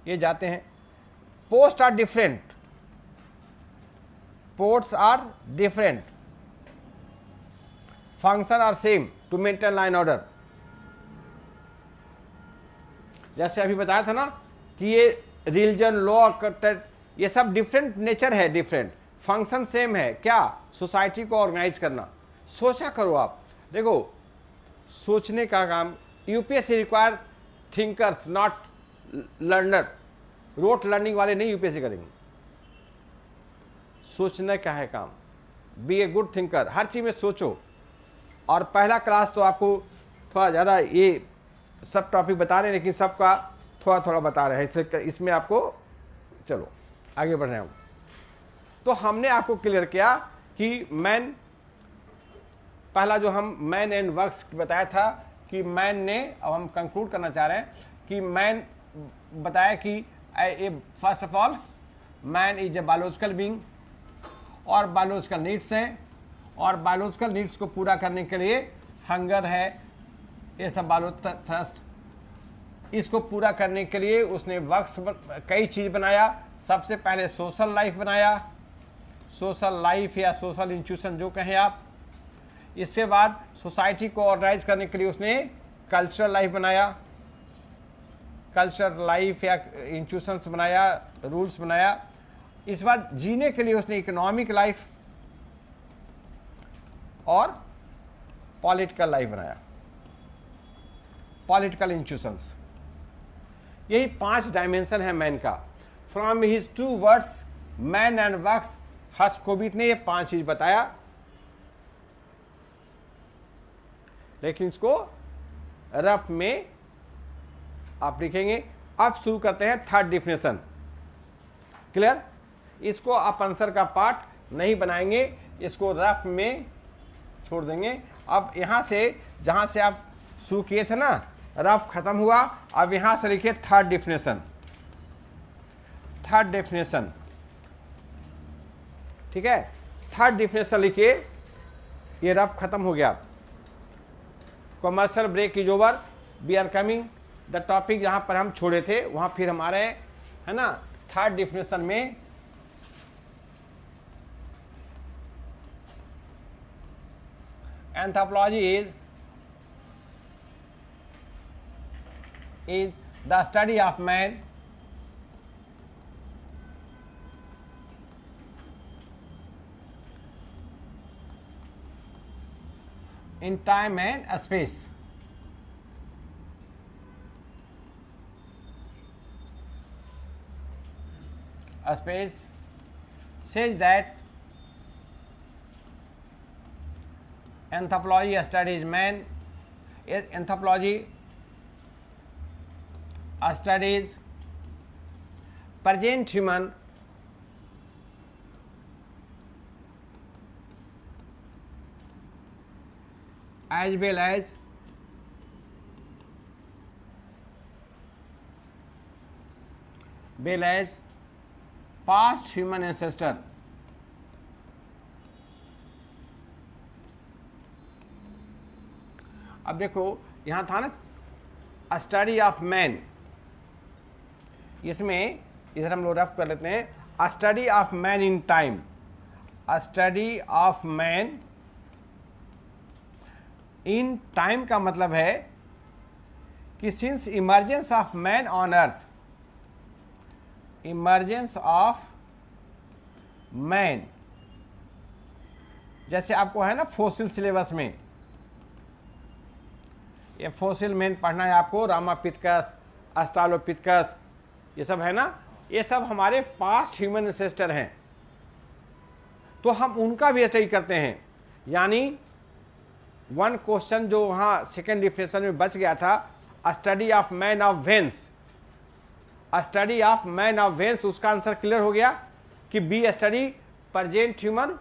ये जाते हैं। Post are different, posts are different, function are same to maintain line order. जैसे अभी बताया था ना कि ये रिलीजन, लॉ, ये सब डिफरेंट नेचर है, डिफरेंट फंक्शन सेम है, क्या? सोसाइटी को ऑर्गेनाइज करना। सोचा करो आप, देखो सोचने का काम, UPSC require thinkers not learner, rote learning वाले नहीं यूपीएससी करेंगे। सोचने का है काम, बी ए गुड थिंकर, हर चीज में सोचो। और पहला क्लास तो आपको थोड़ा ज़्यादा ये सब टॉपिक बता रहे हैं, लेकिन सबका थोड़ा थोड़ा बता रहे हैं, इसमें आपको चलो आगे बढ़ रहे हैं। तो हमने आपको क्लियर किया कि मैन, पहला जो हम मैन एंड वर्क्स बताया था कि मैन ने, अब हम कंक्लूड करना चाह रहे हैं कि मैन बताया कि first of all man is a biological being, और बायोलॉजिकल नीड्स हैं, और बायोलॉजिकल नीड्स को पूरा करने के लिए हंगर है, ये सब बायोलॉजिकल थ्रस्ट, इसको पूरा करने के लिए उसने वर्क्स कई चीज़ बनाया। सबसे पहले सोशल लाइफ बनाया, सोशल लाइफ या सोशल इंस्टीट्यूशन जो कहें आप। इसके बाद सोसाइटी को ऑर्गेनाइज करने के लिए उसने कल्चरल लाइफ बनाया, कल्चरल लाइफ या इंस्टीट्यूशंस बनाया, रूल्स बनाया। इस बाद जीने के लिए उसने इकोनॉमिक लाइफ और पॉलिटिकल लाइफ बनाया, पॉलिटिकल इंस्टीट्यूशंस। यही 5 डायमेंशन है मैन का। From his 2 words man and works, Herskovits ने ये 5 चीज बताया, लेकिन इसको रफ में आप लिखेंगे। अब शुरू करते हैं थर्ड डिफिनेशन। क्लियर? इसको आप आंसर का पार्ट नहीं बनाएंगे, इसको रफ में छोड़ देंगे। अब यहां से जहां से आप शुरू किए थे ना, रफ खत्म हुआ, अब यहां से लिखिए थर्ड डिफिनेशन। थर्ड डेफिनेशन, ठीक है, थर्ड डेफिनेशन लिखिए। ये रफ खत्म हो गया। Commercial break is over, we are coming the topic जहां पर हम छोड़े थे वहां फिर हमारे, है ना, थर्ड डेफिनेशन में anthropology is the study of man in time and space. Space says that anthropology studies man. Anthropology studies present human as well as past human ancestor. अब देखो यहां था ना स्टडी ऑफ मैन, इसमें इधर हम लोग रफ कर लेते हैं। Study of man in time, study of man in time का मतलब है कि since emergence of man on earth, emergence of man, जैसे आपको है ना फोसिल सिलेबस में, ये फोसिल मैन पढ़ना है आपको, रामापिथेकस, ऑस्ट्रालोपिथेकस, ये सब है ना, ये सब हमारे पास्ट ह्यूमन एंसेस्टर हैं, तो हम उनका भी स्टडी करते हैं। यानी वन क्वेश्चन जो वहाँ सेकेंड डिफिनेशन में बच गया था, study of man of whence, study of man of whence, उसका आंसर क्लियर हो गया कि B study present human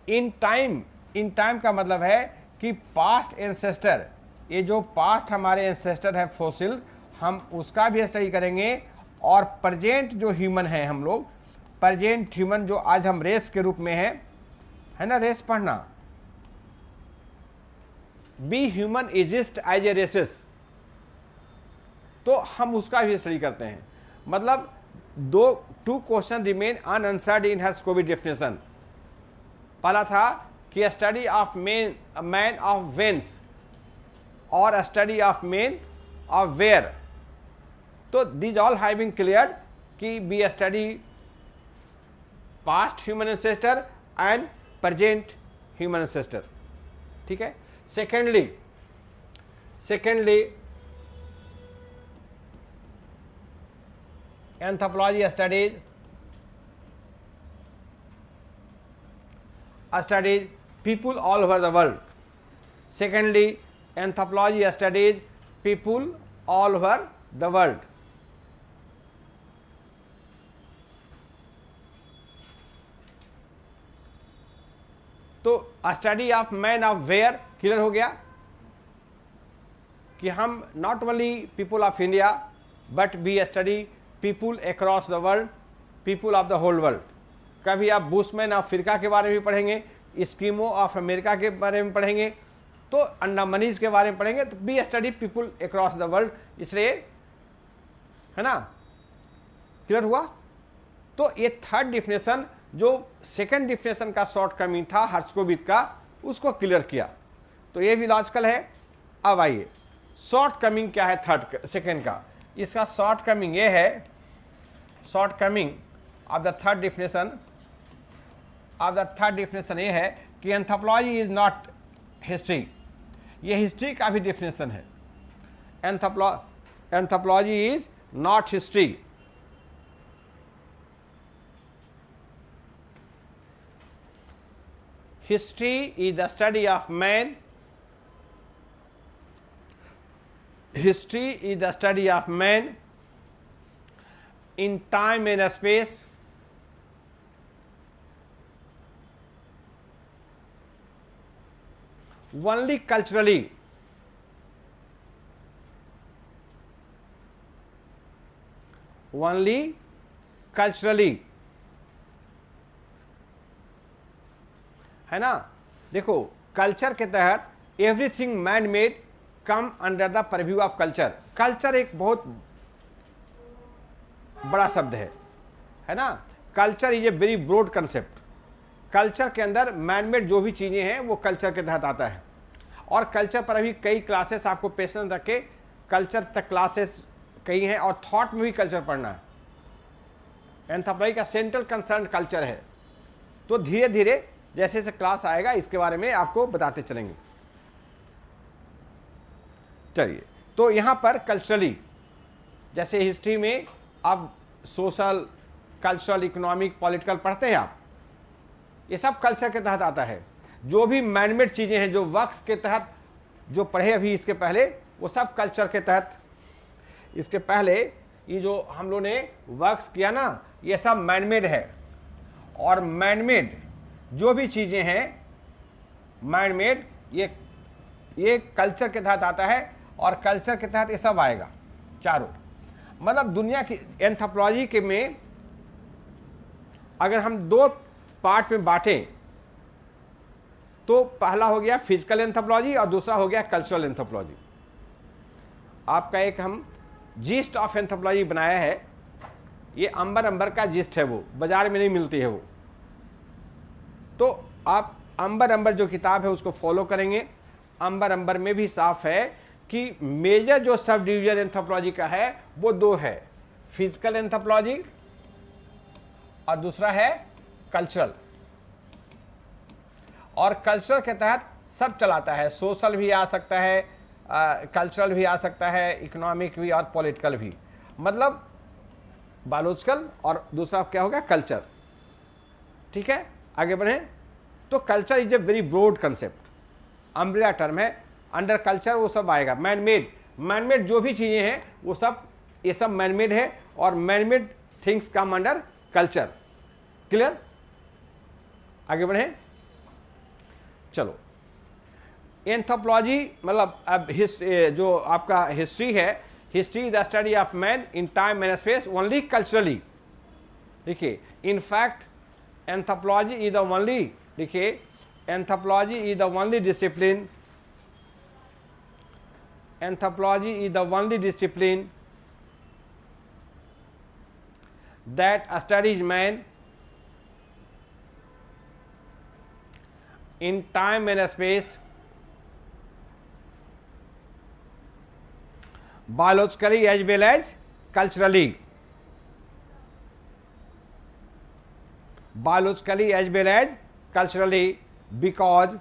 in time in time का मतलब है कि पास्ट एंसेस्टर, ये जो पास्ट हमारे एंसेस्टर है फॉसिल, हम उसका भी स्टडी करेंगे, और प्रेजेंट जो ह्यूमन है, हम लोग प्रेजेंट ह्यूमन जो आज हम रेस के रूप में है ना, रेस पढ़ना, be human exist as a races, तो हम उसका भी स्टडी करते हैं। मतलब two question remain unanswered in Herskovits definition. पहला था कि study of man of whens और study of man of where, तो these all have been cleared कि B study past human ancestor and present human ancestor. ठीक है। Secondly anthropology studies people all over the world. Secondly, anthropology studies people all over the world. तो study of man of where clear हो गया कि हम not only people of India but we study people across the world, people of the whole world. कभी आप bushman of Africa के बारे में भी पढ़ेंगे, स्कीमो ऑफ अमेरिका के बारे में पढ़ेंगे, तो अंडमानीज के बारे में पढ़ेंगे, तो we study people across the world, इसलिए है ना, क्लियर हुआ। तो ये थर्ड डिफिनेशन जो सेकंड डिफिनेशन का शॉर्ट कमिंग था हर्षकोविद का, उसको क्लियर किया, तो ये भी लॉजिकल है। अब आइए शॉर्ट कमिंग क्या है सेकंड का। इसका शॉर्ट कमिंग ये है, short coming of the third definition ये है कि एंथ्रोपोलॉजी इज नॉट हिस्ट्री। ये हिस्ट्री का भी डिफिनेशन है। Anthropology is not history. History is the study of man. History is the study of man in time and space, only culturally. Only culturally, है ना। देखो कल्चर के तहत everything man made come under the purview of culture. Culture एक बहुत बड़ा शब्द है ना। Culture is a very broad concept. Culture के अंदर मैन मेड जो भी चीजें हैं वो कल्चर के तहत आता है, और कल्चर पर अभी कई क्लासेस आपको पेशेंस रखे, कल्चर तक क्लासेस कई हैं, और थॉट में भी कल्चर पढ़ना है। एंथ्रोपोलॉजी का सेंट्रल कंसर्न कल्चर है। तो धीरे धीरे जैसे जैसे क्लास आएगा इसके बारे में आपको बताते चलेंगे। चलिए, तो यहां पर कल्चरली, जैसे हिस्ट्री में आप सोशल, कल्चरल, इकोनॉमिक, पॉलिटिकल पढ़ते हैं आप, ये सब कल्चर के तहत आता है। जो भी मैनमेड चीजें हैं, जो वर्क्स के तहत जो पढ़े अभी इसके पहले, वो सब कल्चर के तहत। इसके पहले ये जो हम लोगों ने वर्क्स किया ना, ये सब मैनमेड है। और मैनमेड जो भी चीजें हैं मैनमेड, ये कल्चर के तहत आता है, और कल्चर के तहत ये सब आएगा चारों। मतलब दुनिया की एंथ्रोपोलॉजी के में अगर हम दो पार्ट में बांटें, तो पहला हो गया फिजिकल एंथ्रोपोलॉजी और दूसरा हो गया कल्चरल एंथ्रोपोलॉजी। आपका एक हम जिस्ट ऑफ एंथ्रोपोलॉजी बनाया है। ये अंबर का जिस्ट है, वो बाजार में नहीं मिलती है वो। तो आप अंबर जो किताब है उसको फॉलो करेंगे। अंबर में भी साफ है कि मेजर जो सब डिवीजन एंथ्रोपोलॉजी का है वो दो है, फिजिकल एंथ्रोपोलॉजी और दूसरा है कल्चरल। और कल्चरल के तहत सब चलाता है, सोशल भी आ सकता है, कल्चरल भी आ सकता है, इकोनॉमिक भी और पॉलिटिकल भी। मतलब बायोलॉजिकल और दूसरा क्या होगा कल्चर। ठीक है, आगे बढ़े। तो culture is a very broad concept, umbrella term है। अंडर कल्चर वो सब आएगा। मैनमेड जो भी चीजें हैं वो सब, ये सब मैनमेड है, और manmade things come under culture. Clear, आगे बढ़े। चलो, एंथ्रोपोलॉजी मतलब अब जो आपका हिस्ट्री है, history the study of man in time and space only culturally. देखिए, in fact anthropology is the only, देखिए anthropology is the only discipline, anthropology is the only discipline that studies man in time and space biologically as well as culturally, biologically as well as culturally, because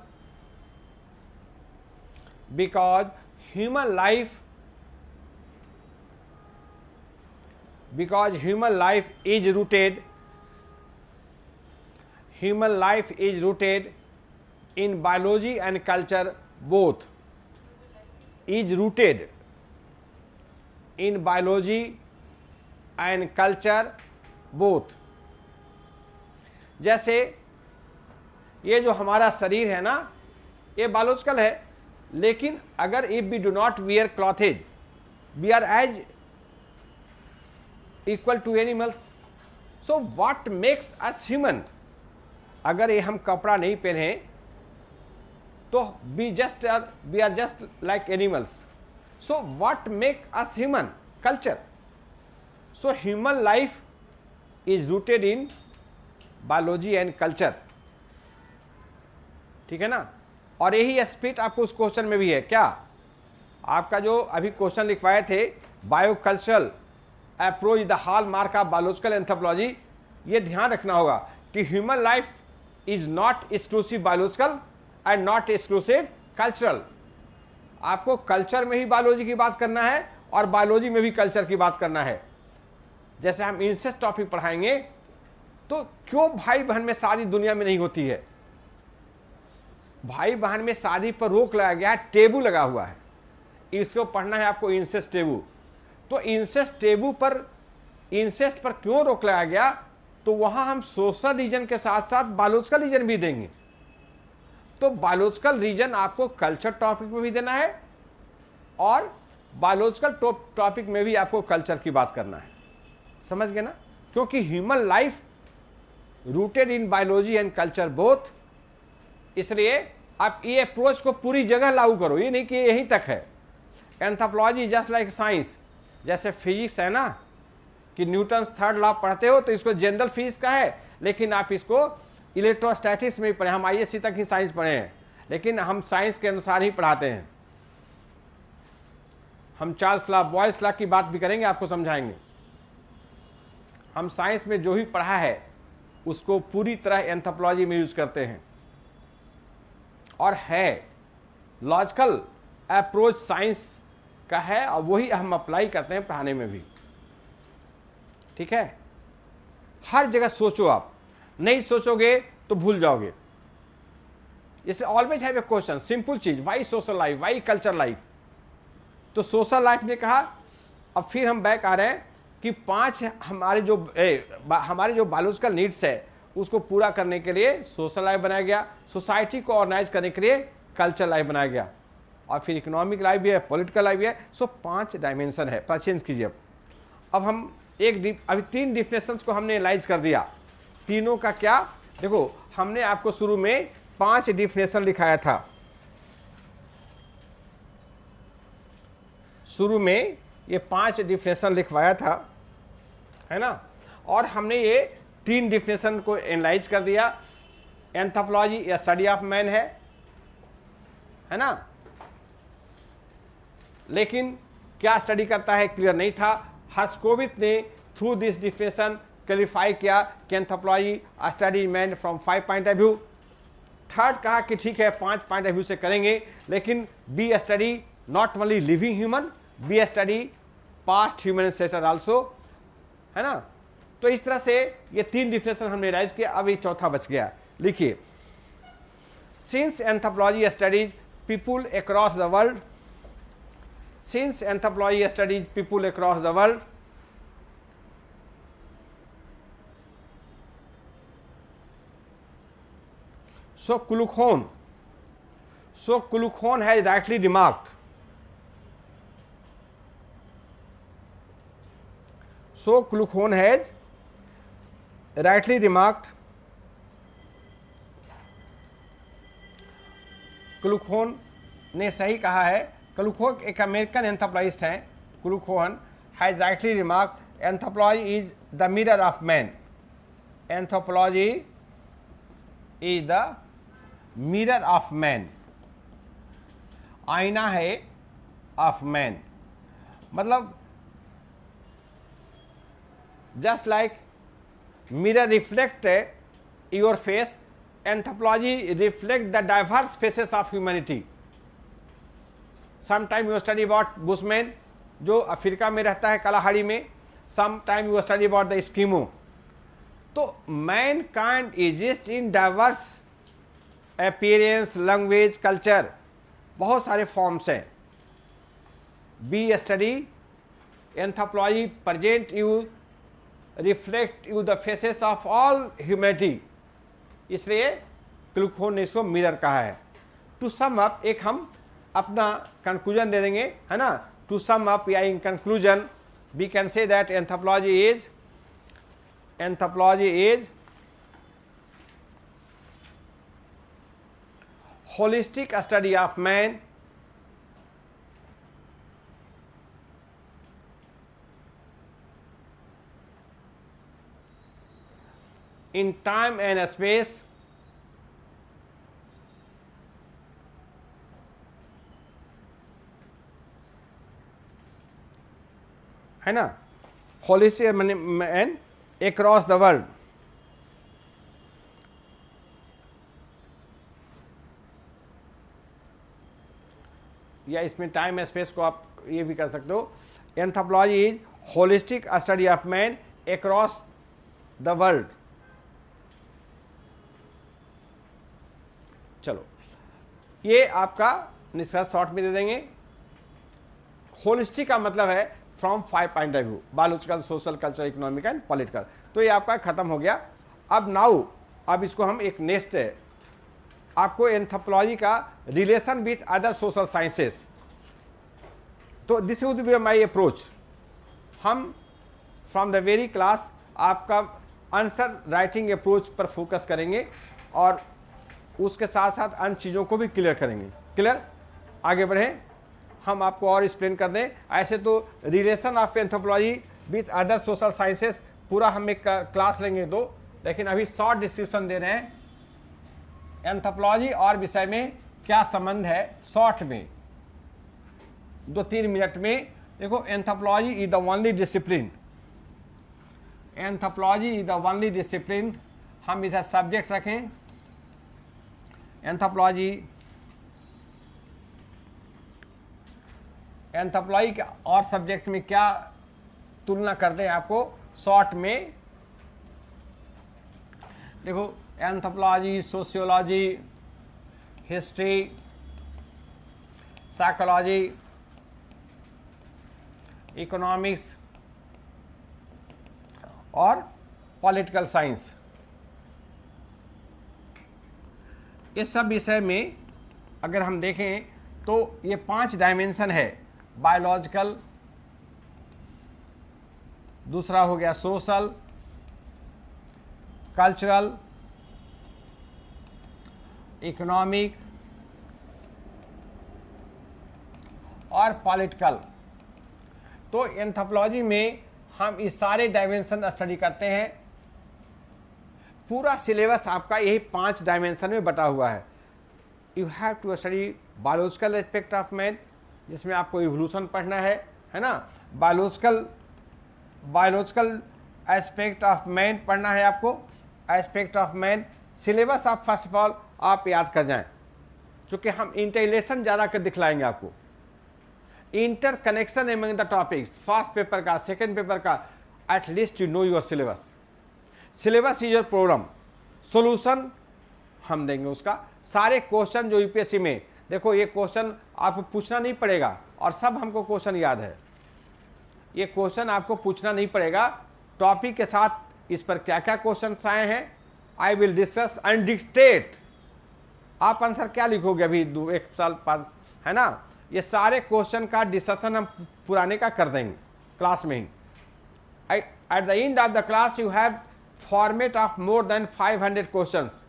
human life, because human life is rooted in biology and culture both, is rooted in biology and culture both। जैसे ये जो हमारा शरीर है ना, ये biological है, लेकिन अगर if we do not wear clothes, we are as equal to animals, so what makes us human? अगर ये हम कपड़ा नहीं पहने तो we are just like animals, so what make us human? Culture। so human life is rooted in biology and culture, ठीक है ना। और यही स्पिरिट आपको उस क्वेश्चन में भी है। क्या आपका जो अभी क्वेश्चन लिखवाए थे, biocultural approach the hall mark of biological anthropology, ये ध्यान रखना होगा कि human life is not exclusive biological and not exclusive cultural. आपको कल्चर में ही बायोलॉजी की बात करना है और बायोलॉजी में भी कल्चर की बात करना है। जैसे हम इंसेस्ट टॉपिक पढ़ाएंगे तो क्यों भाई बहन में शादी दुनिया में नहीं होती है? भाई बहन में शादी पर रोक लगाया गया है, टेबू लगा हुआ है, इसको पढ़ना है आपको, इंसेस्ट टेबू। तो इंसेस्ट टेबू पर, इंसेस्ट पर क्यों रोक लगाया गया? तो वहां हम सोशल रीजन के साथ साथ बायोलॉजिकल रीजन भी देंगे। तो बायोलॉजिकल रीजन आपको कल्चर टॉपिक में भी देना है और बायोलॉजिकल टॉपिक में भी आपको कल्चर की बात करना है। समझ गए ना? क्योंकि human life rooted in biology and culture both, इसलिए आप ये अप्रोच को पूरी जगह लागू करो, ये नहीं कि यहीं तक है। एंथ्रोपोलॉजी जस्ट लाइक साइंस, जैसे फिजिक्स है ना कि न्यूटन्स थर्ड लॉ पढ़ते हो तो इसको जनरल फिजिक्स का है, लेकिन आप इसको इलेक्ट्रोस्टैटिक्स में ही पढ़े। हम आईएससी तक ही साइंस पढ़े हैं, लेकिन हम साइंस के अनुसार ही पढ़ाते हैं। हम चार्ल्स लॉ, बॉयल्स लॉ की बात भी करेंगे, आपको समझाएंगे। हम साइंस में जो भी पढ़ा है उसको पूरी तरह एंथ्रोपोलॉजी में यूज करते हैं, और है लॉजिकल अप्रोच साइंस का है, और वही हम अप्लाई करते हैं पढ़ाने में भी। ठीक है, हर जगह सोचो, आप नहीं सोचोगे तो भूल जाओगे। इसलिए always have a question, simple चीज, why social life, why culture life. तो सोशल लाइफ ने कहा, अब फिर हम बैक आ रहे हैं कि 5 हमारे जो बायोलॉजिकल नीड्स है उसको पूरा करने के लिए सोशल लाइफ बनाया गया, सोसाइटी को ऑर्गेनाइज करने के लिए कल्चर लाइफ बनाया गया, और फिर इकोनॉमिक लाइफ भी है, पॉलिटिकल लाइफ भी है। सो 5 डायमेंशन है। चेंज कीजिए। अब हम अभी 3 डिफिनेशंस को हमने एनालाइज कर दिया। तीनों का क्या, देखो हमने आपको शुरू में 5 डिफिनेशन लिखाया था। शुरू में ये 5 डिफिनेशन लिखवाया था, है ना, और हमने ये 3 डिफिनेशन को एनालाइज कर दिया। एंथ्रोपोलॉजी या स्टडी ऑफ मैन है ना, लेकिन क्या स्टडी करता है क्लियर नहीं था। हर्शकोविच ने थ्रू दिस डिफिनेशन क्लैरिफाई किया कि anthropology study man from 5 point of view. Third कहा कि ठीक है 5 पॉइंट ऑफ व्यू से करेंगे, लेकिन we study not only living human, we study past human ancestor also, है ना। तो इस तरह से ये 3 डिफिनेशन हमने राइज किया। अब ये चौथा बच गया। लिखिए, since anthropology studies people across the world, since anthropology studies people across the world, so Kluckhohn So Klukhon has rightly remarked. So Klukhon has rightly remarked. Kluckhohn ने सही कहा है. क्लूखोन एक अमेरिकन एंथ्रोपोलॉजिस्ट हैं. Kluckhohn has rightly remark anthropology is the mirror of man. Anthropology is the mirror of man. आईना है of man. मतलब just like mirror reflect your face, anthropology reflect the diverse faces of humanity. Sometime you study about Bushman जो Africa में रहता है कालाहाड़ी में. Sometime you study about the Eskimo. तो mankind exists in diverse appearance, language, culture. बहुत सारे forms हैं. We study anthropology present you reflect you the faces of all humanity. इसलिए क्लूखोन ने इसको मिरर कहा है. टू सम अप एक हम अपना कंक्लूजन दे देंगे, है ना. टू सम अप या in conclusion we can say that anthropology is holistic study of man in time and space, है ना. Holistic and across the world. या इसमें टाइम एंड स्पेस को आप ये भी कर सकते हो. Anthropology is holistic study of man across the world. चलो ये आपका निष्कर्ष शॉर्ट में दे देंगे. होलिस्टिक का मतलब है from 5 point of view, biological, social, culture, economic and political. तो ये आपका खत्म हो गया. अब इसको हम एक नेक्स्ट आपको एंथ्रोपोलॉजी का relation with other social sciences. तो this would be my approach. हम फ्रॉम द वेरी क्लास आपका आंसर राइटिंग अप्रोच पर फोकस करेंगे और उसके साथ साथ अन्य चीज़ों को भी क्लियर करेंगे. क्लियर. आगे बढ़ें, हम आपको और एक्सप्लेन कर दें. ऐसे तो relation of anthropology with other social sciences पूरा हम एक क्लास लेंगे दो, लेकिन अभी शॉर्ट डिस्क्रिप्शन दे रहे हैं. एंथ्रोपोलॉजी और विषय में क्या संबंध है, शॉर्ट में 2-3 मिनट में. देखो, anthropology is the only discipline. Anthropology is the only discipline. हम इधर सब्जेक्ट रखें. एंथ्रोपोलॉजी के और सब्जेक्ट में क्या तुलना करते हैं आपको शॉर्ट में. देखो, anthropology, sociology, history, psychology, economics और पॉलिटिकल साइंस. ये सब विषय में अगर हम देखें तो ये 5 डायमेंशन है. बायोलॉजिकल, दूसरा हो गया सोशल, कल्चरल, इकोनॉमिक और पॉलिटिकल. तो एंथ्रोपोलॉजी में हम इस सारे डायमेंशन स्टडी करते हैं. पूरा सिलेबस आपका यही 5 डायमेंशन में बटा हुआ है. You have to study biological aspect of man, जिसमें आपको इवोल्यूशन पढ़ना है ना. बायोलॉजिकल एस्पेक्ट ऑफ मैन पढ़ना है आपको. एस्पेक्ट ऑफ मैन सिलेबस आप फर्स्ट ऑफ ऑल आप याद कर जाएं, चूँकि हम इंटरलेशन ज़्यादा कर दिखलाएंगे आपको. Inter connection among the topics, first paper का, सेकेंड पेपर का, at least you know your syllabus. Syllabus is your problem. Solution हम देंगे उसका. सारे क्वेश्चन जो यूपीएससी में, देखो ये क्वेश्चन आपको पूछना नहीं पड़ेगा और सब हमको क्वेश्चन याद है. ये क्वेश्चन आपको पूछना नहीं पड़ेगा. टॉपिक के साथ इस पर क्या क्या क्वेश्चन आए हैं I will discuss and dictate आप आंसर क्या लिखोगे अभी 1 साल 5, है ना। ये सारे क्वेश्चन का डिस्कशन हम पुराने का कर देंगे क्लास में ही। At the end of the class you have format of more than 500 questions.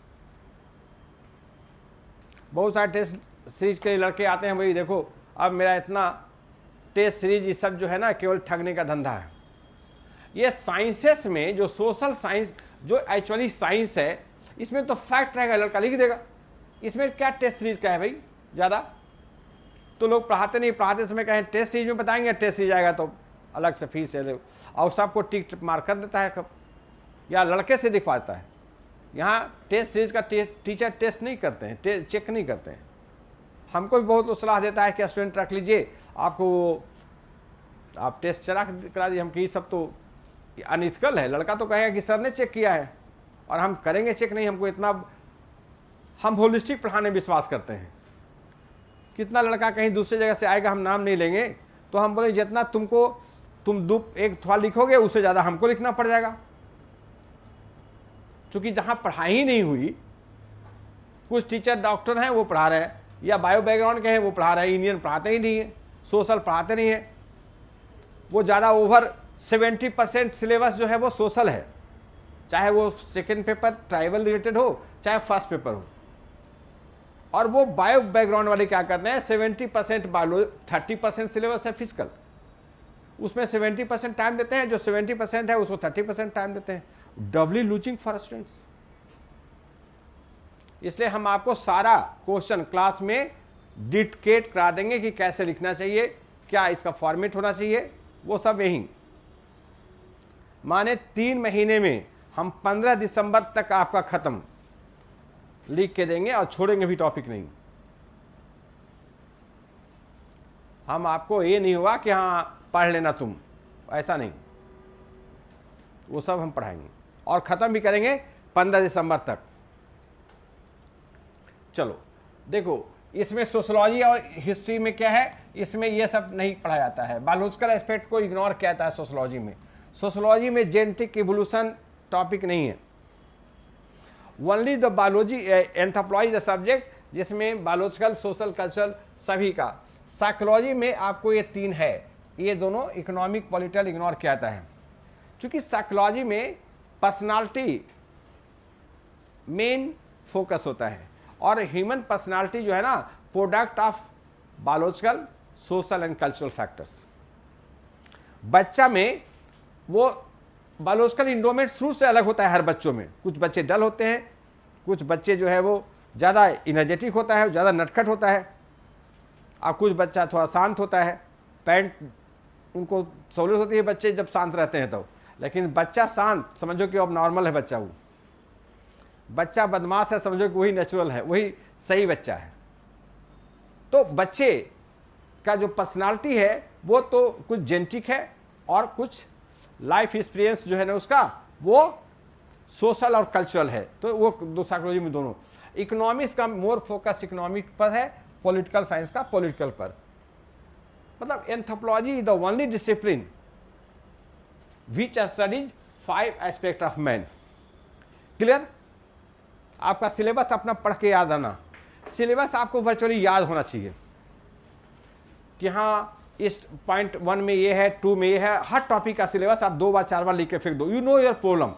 बहुत सारे टेस्ट सीरीज के लड़के आते हैं, भाई देखो अब मेरा इतना टेस्ट सीरीज, ये सब जो है ना केवल ठगने का धंधा है। ये साइंसेस में जो सोशल साइंस जो एक्चुअली साइंस है, इसमें तो फैक्ट रहेगा, लड़का लिख देगा। इसमें क्या टेस्ट सीरीज का है भाई ज़्यादा, तो लोग पढ़ाते नहीं, पढ़ाते समय कहें टेस्ट सीरीज में बताएंगे, टेस्ट सीरीज आएगा तो अलग से फीस है और सबको टिक मार कर देता है कब, या लड़के से दिखवाता है। यहाँ टेस्ट सीरीज का टीचर टेस्ट नहीं करते हैं, चेक नहीं करते हैं। हमको भी बहुत लोग सलाह देता है कि स्टूडेंट रख लीजिए, आपको आप टेस्ट चला करा दीजिए। हम कि सब तो अनइथिकल है। लड़का तो कहेगा कि सर ने चेक किया है और हम करेंगे चेक नहीं, हमको इतना, हम होलिस्टिक पढ़ाने विश्वास करते हैं। कितना लड़का कहीं दूसरी जगह से आएगा, हम नाम नहीं लेंगे, तो हम बोले जितना तुम एक थोड़ा लिखोगे उससे ज़्यादा हमको लिखना पड़ जाएगा, क्योंकि जहाँ पढ़ाई ही नहीं हुई। कुछ टीचर डॉक्टर हैं वो पढ़ा रहे हैं, या बायो बैकग्राउंड के हैं वो पढ़ा रहे हैं, इंडियन पढ़ाते ही नहीं है, सोशल पढ़ाते नहीं है। वो ज़्यादा ओवर 70% सिलेबस जो है वो सोशल है, चाहे वो सेकेंड पेपर ट्राइबल रिलेटेड हो चाहे फर्स्ट पेपर हो। और वो बायो बैकग्राउंड वाले क्या करते हैं, 70% बायोलॉजी, 30% सिलेबस है फिजिकल, उसमें 70% टाइम देते हैं, जो 70% है उसको 30% टाइम देते हैं। डबली लूजिंग फॉर स्टूडेंट्स। इसलिए हम आपको सारा क्वेश्चन क्लास में डिक्टेट करा देंगे कि कैसे लिखना चाहिए, क्या इसका फॉर्मेट होना चाहिए, वो सब यही। माने 3 महीने में हम 15 दिसंबर तक आपका खत्म लिख के देंगे और छोड़ेंगे भी टॉपिक नहीं। हम आपको ये नहीं हुआ कि हाँ पढ़ लेना तुम, ऐसा नहीं, वो सब हम पढ़ाएंगे और ख़त्म भी करेंगे 15 दिसंबर तक। चलो देखो, इसमें सोशोलॉजी और हिस्ट्री में क्या है, इसमें ये सब नहीं पढ़ा जाता है। बायोलॉजिकल एस्पेक्ट को इग्नोर किया जाता है सोशोलॉजी में। सोशोलॉजी में जेनेटिक इवोल्यूशन टॉपिक नहीं है, only the biology anthropology the subject, जिसमें बायोलॉजिकल, सोशल, कल्चरल सभी का। साइकोलॉजी में आपको ये 3 है, ये दोनों इकोनॉमिक, पॉलिटिकल इग्नोर किया जाता है, क्योंकि साइकोलॉजी में पर्सनालिटी मेन फोकस होता है और ह्यूमन पर्सनालिटी जो है ना product of biological, social and cultural factors. बच्चा में वो बायोलॉजिकल इंडोमेंट शुरू से अलग होता है हर बच्चों में। कुछ बच्चे डल होते हैं, कुछ बच्चे जो है वो ज़्यादा इनर्जेटिक होता है, ज़्यादा नटखट होता है, और कुछ बच्चा थोड़ा शांत होता है। पैंट उनको सहूलियत होती है बच्चे जब शांत रहते हैं तो, लेकिन बच्चा शांत समझो कि अब नॉर्मल है बच्चा। वो बच्चा बदमाश है समझो कि वही नेचुरल है, वही सही बच्चा है। तो बच्चे का जो पर्सनालिटी है वो तो कुछ जेनेटिक है और कुछ लाइफ एक्सपीरियंस जो है ना उसका वो सोशल और कल्चरल है। तो वो दो साइकोलॉजी में दोनों। इकोनॉमिक्स का मोर फोकस इकोनॉमिक पर है, पॉलिटिकल साइंस का पॉलिटिकल पर। मतलब anthropology is the only discipline which studies 5 aspect of man. Clear? आपका सिलेबस अपना पढ़ के याद आना। सिलेबस आपको वर्चुअली याद होना चाहिए कि हाँ इस पॉइंट 1 में ये है, 2 में ये है। हर टॉपिक का सिलेबस आप 2 बार 4 बार लिख के फेंक दो। You know your problem,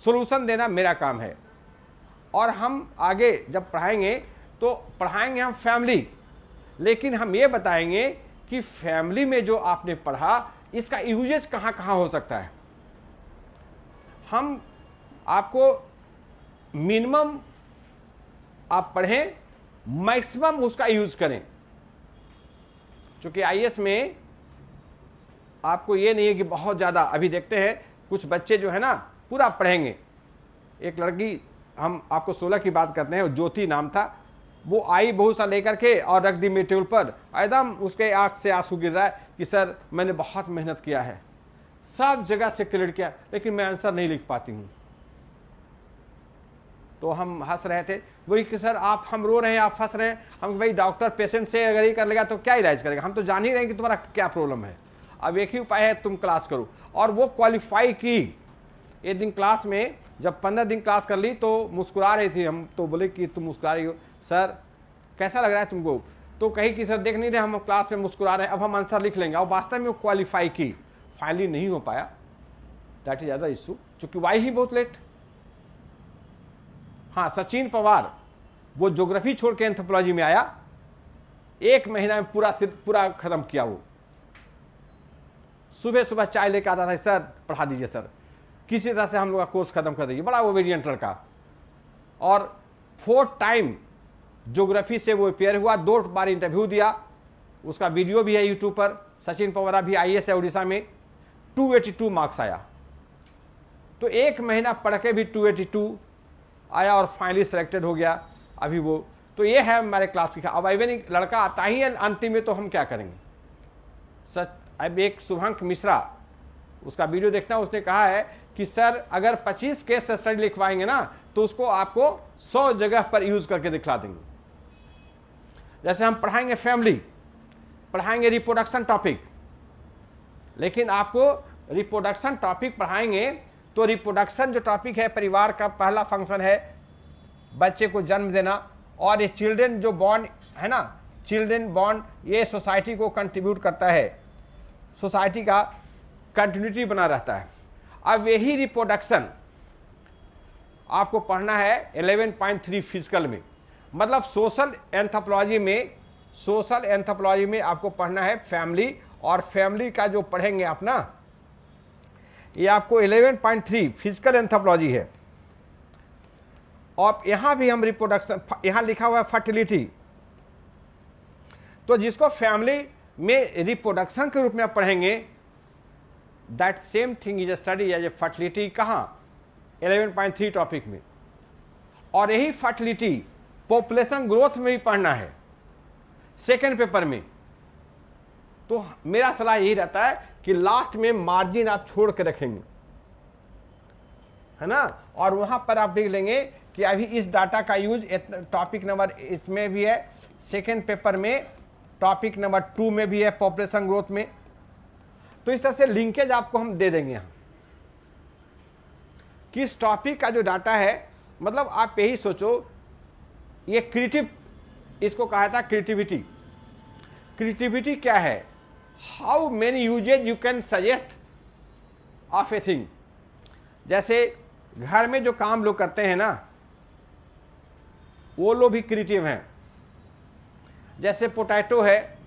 solution देना मेरा काम है। और हम आगे जब पढ़ाएंगे तो पढ़ाएंगे हम फैमिली, लेकिन हम ये बताएंगे कि फैमिली में जो आपने पढ़ा इसका यूजेज कहाँ कहाँ हो सकता है। हम आपको मिनिमम आप पढ़ें, मैक्सिमम उसका यूज करें। क्योंकि आईएएस में आपको ये नहीं है कि बहुत ज़्यादा, अभी देखते हैं कुछ बच्चे जो है ना पूरा पढ़ेंगे। एक लड़की, हम आपको 16 की बात करते हैं, ज्योति नाम था, वो आई बहुत सा लेकर के और रख दी मेरे टेबल पर। एकदम उसके आँख से आंसू गिर रहा है कि सर मैंने बहुत मेहनत किया है, सब जगह से क्लियर किया, लेकिन मैं आंसर नहीं लिख पाती हूँ। तो हम हंस रहे थे, वही कि सर आप, हम रो रहे हैं आप हंस रहे हैं। हम भाई डॉक्टर पेशेंट से अगर ये कर लेगा तो क्या इलाज करेगा, हम तो जान ही रहे हैं कि तुम्हारा क्या प्रॉब्लम है। अब एक ही उपाय है, तुम क्लास करो। और वो क्वालिफाई की एक दिन क्लास में जब 15 दिन क्लास कर ली तो मुस्कुरा रही थी, हम तो बोले कि तुम मुस्कुरा रही हो सर, कैसा लग रहा है तुमको? तो कही कि सर देख नहीं रहे हम क्लास में मुस्कुरा रहे हैं, अब हम आंसर लिख लेंगे। और वास्तव में वो क्वालिफाई की, फाइनली नहीं हो पाया, दैट इज अदर इशू, चूंकि वाई ही बहुत लेट। हाँ, सचिन पवार वो ज्योग्राफी छोड़ के एंथ्रोपोलॉजी में आया, 1 महीना में पूरा खत्म किया। वो सुबह सुबह चाय लेकर आता था, सर पढ़ा दीजिए सर, किसी तरह से हम लोग का कोर्स खत्म कर दीजिए, बड़ा ओबीडियंट लड़का। और 4 टाइम ज्योग्राफी से वो अपेयर हुआ, 2 बार इंटरव्यू दिया, उसका वीडियो भी है यूट्यूब पर। सचिन पवार भी IAS है उड़ीसा में, 282 मार्क्स आया। तो 1 महीना पढ़ के भी 282 आया और फाइनली सेलेक्टेड हो गया। अभी वो तो ये है हमारे क्लास की। अब इवन लड़का आता ही है अंतिम में, तो हम क्या करेंगे? सच अब एक शुभांक मिश्रा, उसका वीडियो देखना, उसने कहा है कि सर अगर 25 केस स्टडी लिखवाएंगे ना तो उसको आपको 100 जगह पर यूज करके दिखला देंगे। जैसे हम पढ़ाएंगे फैमिली, पढ़ाएंगे रिप्रोडक्शन टॉपिक, लेकिन आपको रिप्रोडक्शन टॉपिक पढ़ाएंगे तो रिप्रोडक्शन जो टॉपिक है, परिवार का पहला फंक्शन है बच्चे को जन्म देना, और ये चिल्ड्रन जो बॉर्न है ना, चिल्ड्रन बॉर्न, ये सोसाइटी को कंट्रीब्यूट करता है, सोसाइटी का कंटिन्यूटी बना रहता है। अब यही रिप्रोडक्शन आपको पढ़ना है 11.3 फिजिकल में, मतलब सोशल एंथ्रोपोलॉजी में आपको पढ़ना है फैमिली, और फैमिली का जो पढ़ेंगे आप ना, ये आपको 11.3 फिजिकल एंथ्रोपोलॉजी है। और यहां भी हम रिप्रोडक्शन, यहां लिखा हुआ है फर्टिलिटी, तो जिसको फैमिली में रिप्रोडक्शन के रूप में आप पढ़ेंगे, that same thing is study as a fertility. कहां? 11.3 टॉपिक में। और यही फर्टिलिटी पॉपुलेशन ग्रोथ में भी पढ़ना है सेकेंड पेपर में। तो मेरा सलाह यही रहता है कि लास्ट में मार्जिन आप छोड़ के रखेंगे, है ना, और वहां पर आप देख लेंगे कि अभी इस डाटा का यूज टॉपिक नंबर इसमें भी है, सेकेंड पेपर में टॉपिक नंबर 2 में भी है, पॉपुलेशन ग्रोथ में। तो इस तरह से लिंकेज आपको हम दे देंगे यहां, किस टॉपिक का जो डाटा है, मतलब आप यही सोचो, ये क्रिएटिव, इसको कहा था क्रिएटिविटी। क्रिएटिविटी क्या है? How many uses you can suggest of a thing. जैसे घर में जो काम लोग करते हैं ना, वो लोग भी क्रिएटिव हैं। जैसे पोटैटो है,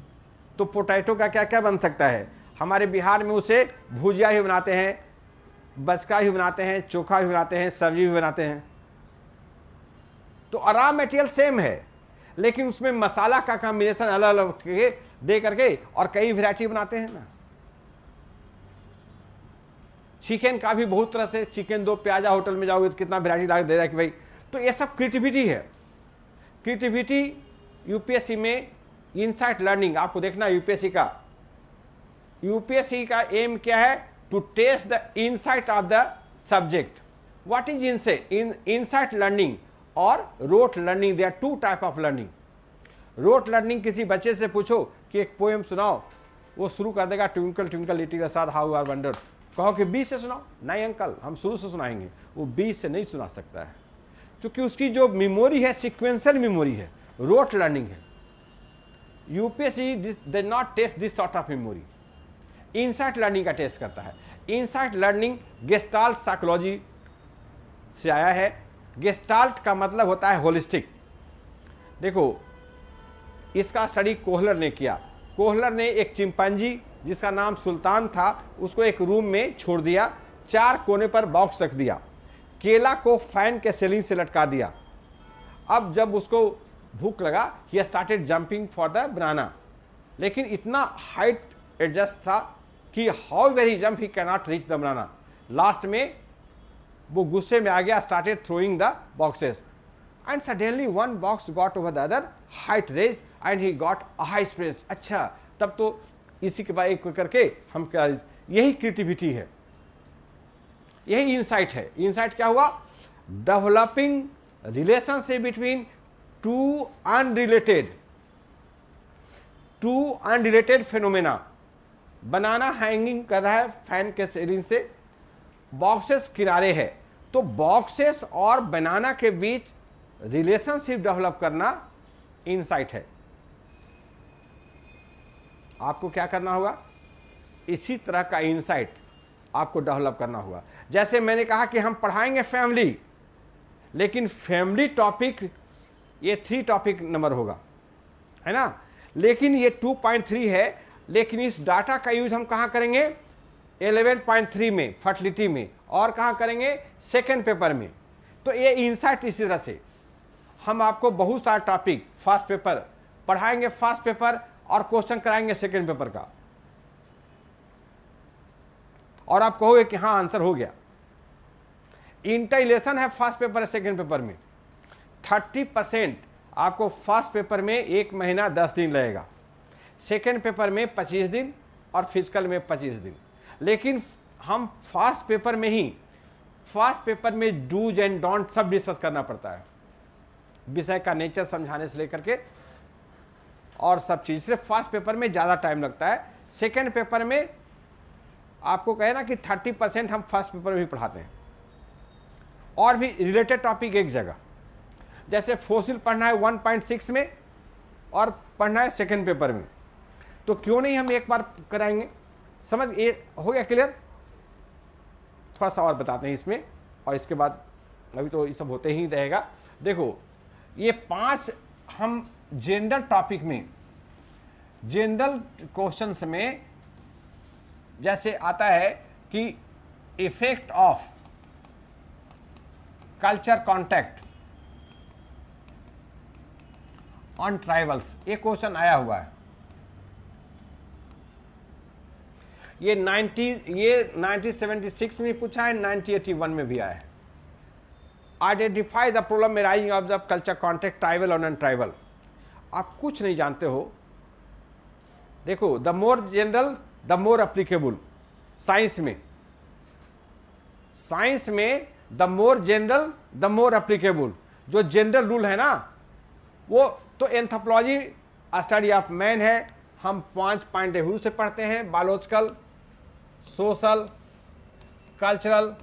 तो पोटैटो का क्या क्या बन सकता है? हमारे बिहार में उसे भुजिया भी बनाते हैं, बचका भी बनाते हैं, चोखा भी बनाते हैं, सब्जी भी बनाते हैं। तो रॉ मटेरियल सेम है, लेकिन उसमें मसाला का कॉम्बिनेशन अलग अलग दे करके और कई वैरायटी बनाते हैं ना। चिकन का भी बहुत तरह से, चिकन 2 प्याजा होटल में जाओगे तो कितना वैरायटी ला दे रहा है कि भाई। तो ये सब क्रिएटिविटी है। क्रिएटिविटी यूपीएससी में इनसाइट लर्निंग आपको देखना। यूपीएससी का एम क्या है? To test the insight of the subject. What is insight learning और rote learning? They are 2 type of learning. Rote learning, किसी बच्चे से पूछो कि एक पोएम सुनाओ, वो शुरू कर देगा twinkle twinkle little star how are wonder. कहो कि बी से सुनाओ, नहीं अंकल हम शुरू से सुनाएंगे, वो बी से नहीं सुना सकता है, क्योंकि उसकी जो मेमोरी है सिक्वेंशियल मेमोरी है, रोट लर्निंग है। UPSC does not test this sort of memory, insight learning का टेस्ट करता है। इनसाइट लर्निंग गेस्टाल्ट साइकोलॉजी से आया है। गेस्टाल्ट का मतलब होता है होलिस्टिक। देखो, इसका स्टडी कोहलर ने किया। कोहलर ने एक चिंपांजी जिसका नाम सुल्तान था, उसको एक रूम में छोड़ दिया, 4 कोने पर बॉक्स रख दिया, केला को फैन के सीलिंग से लटका दिया। अब जब उसको भूख लगा, he started jumping for the banana, लेकिन इतना हाइट एडजस्ट था कि however jump he can not reach the banana. Last में वो गुस्से में आ गया, started throwing the boxes and suddenly one box got over the other, height raise and he got a high स्प्रेस। अच्छा, तब तो इसी के बाद एक करके हम क्या, यही क्रिएटिविटी है, यही इंसाइट है। इंसाइट क्या हुआ? Developing relationship between two unrelated phenomena. Banana hanging कर रहा है फैन के सीलिंग से, बॉक्सेस किनारे है, तो बॉक्सेस और बनाना के बीच रिलेशनशिप डेवलप करना इनसाइट है। आपको क्या करना होगा, इसी तरह का इनसाइट आपको डेवलप करना होगा। जैसे मैंने कहा कि हम पढ़ाएंगे फैमिली, लेकिन फैमिली टॉपिक ये 3 टॉपिक नंबर होगा, है ना, लेकिन ये 2.3 है, लेकिन इस डाटा का यूज हम कहाँ करेंगे, 11.3 में फर्टिलिटी में, और कहाँ करेंगे, सेकेंड पेपर में। तो ये इनसाइट इसी तरह से हम आपको बहुत सारा टॉपिक फर्स्ट पेपर पढ़ाएंगे, फर्स्ट पेपर, और क्वेश्चन कराएंगे सेकेंड पेपर का, और आप कहोगे कि हाँ आंसर हो गया। इंटेलेशन है फर्स्ट पेपर है, सेकेंड पेपर में 30% आपको फर्स्ट पेपर में 1 महीना 10 दिन लगेगा, सेकेंड पेपर में 25 दिन, और फिजिकल में 25 दिन। लेकिन हम फर्स्ट पेपर में ही, फर्स्ट पेपर में डूज एंड डोंट सब डिस्कस करना पड़ता है, विषय का नेचर समझाने से लेकर के और सब चीज़। सिर्फ फर्स्ट पेपर में ज़्यादा टाइम लगता है, सेकेंड पेपर में आपको कहे ना कि 30% हम फर्स्ट पेपर में भी पढ़ाते हैं, और भी रिलेटेड टॉपिक एक जगह। जैसे फोसिल पढ़ना है 1.6 में और पढ़ना है सेकेंड पेपर में, तो क्यों नहीं हम एक बार कराएंगे। समझ ये हो गया क्लियर। थोड़ा सा और बताते हैं इसमें, और इसके बाद अभी तो ये सब होते ही रहेगा। देखो ये 5 हम जनरल टॉपिक में, जनरल क्वेश्चंस में जैसे आता है कि effect of culture contact on tribals, ये क्वेश्चन आया हुआ है। ये 1976 में पूछा है, 1981 में भी आया है। Identify the problem arising of the culture contact tribal और नॉन ट्राइबल। आप कुछ नहीं जानते हो, देखो the more general the more applicable. Science में the more general the more applicable, जो जनरल रूल है ना वो तो एंथ्रोपोलॉजी स्टडी ऑफ मैन है, हम 5 पॉइंट ऑफ व्यू से पढ़ते हैं, biological, social, cultural,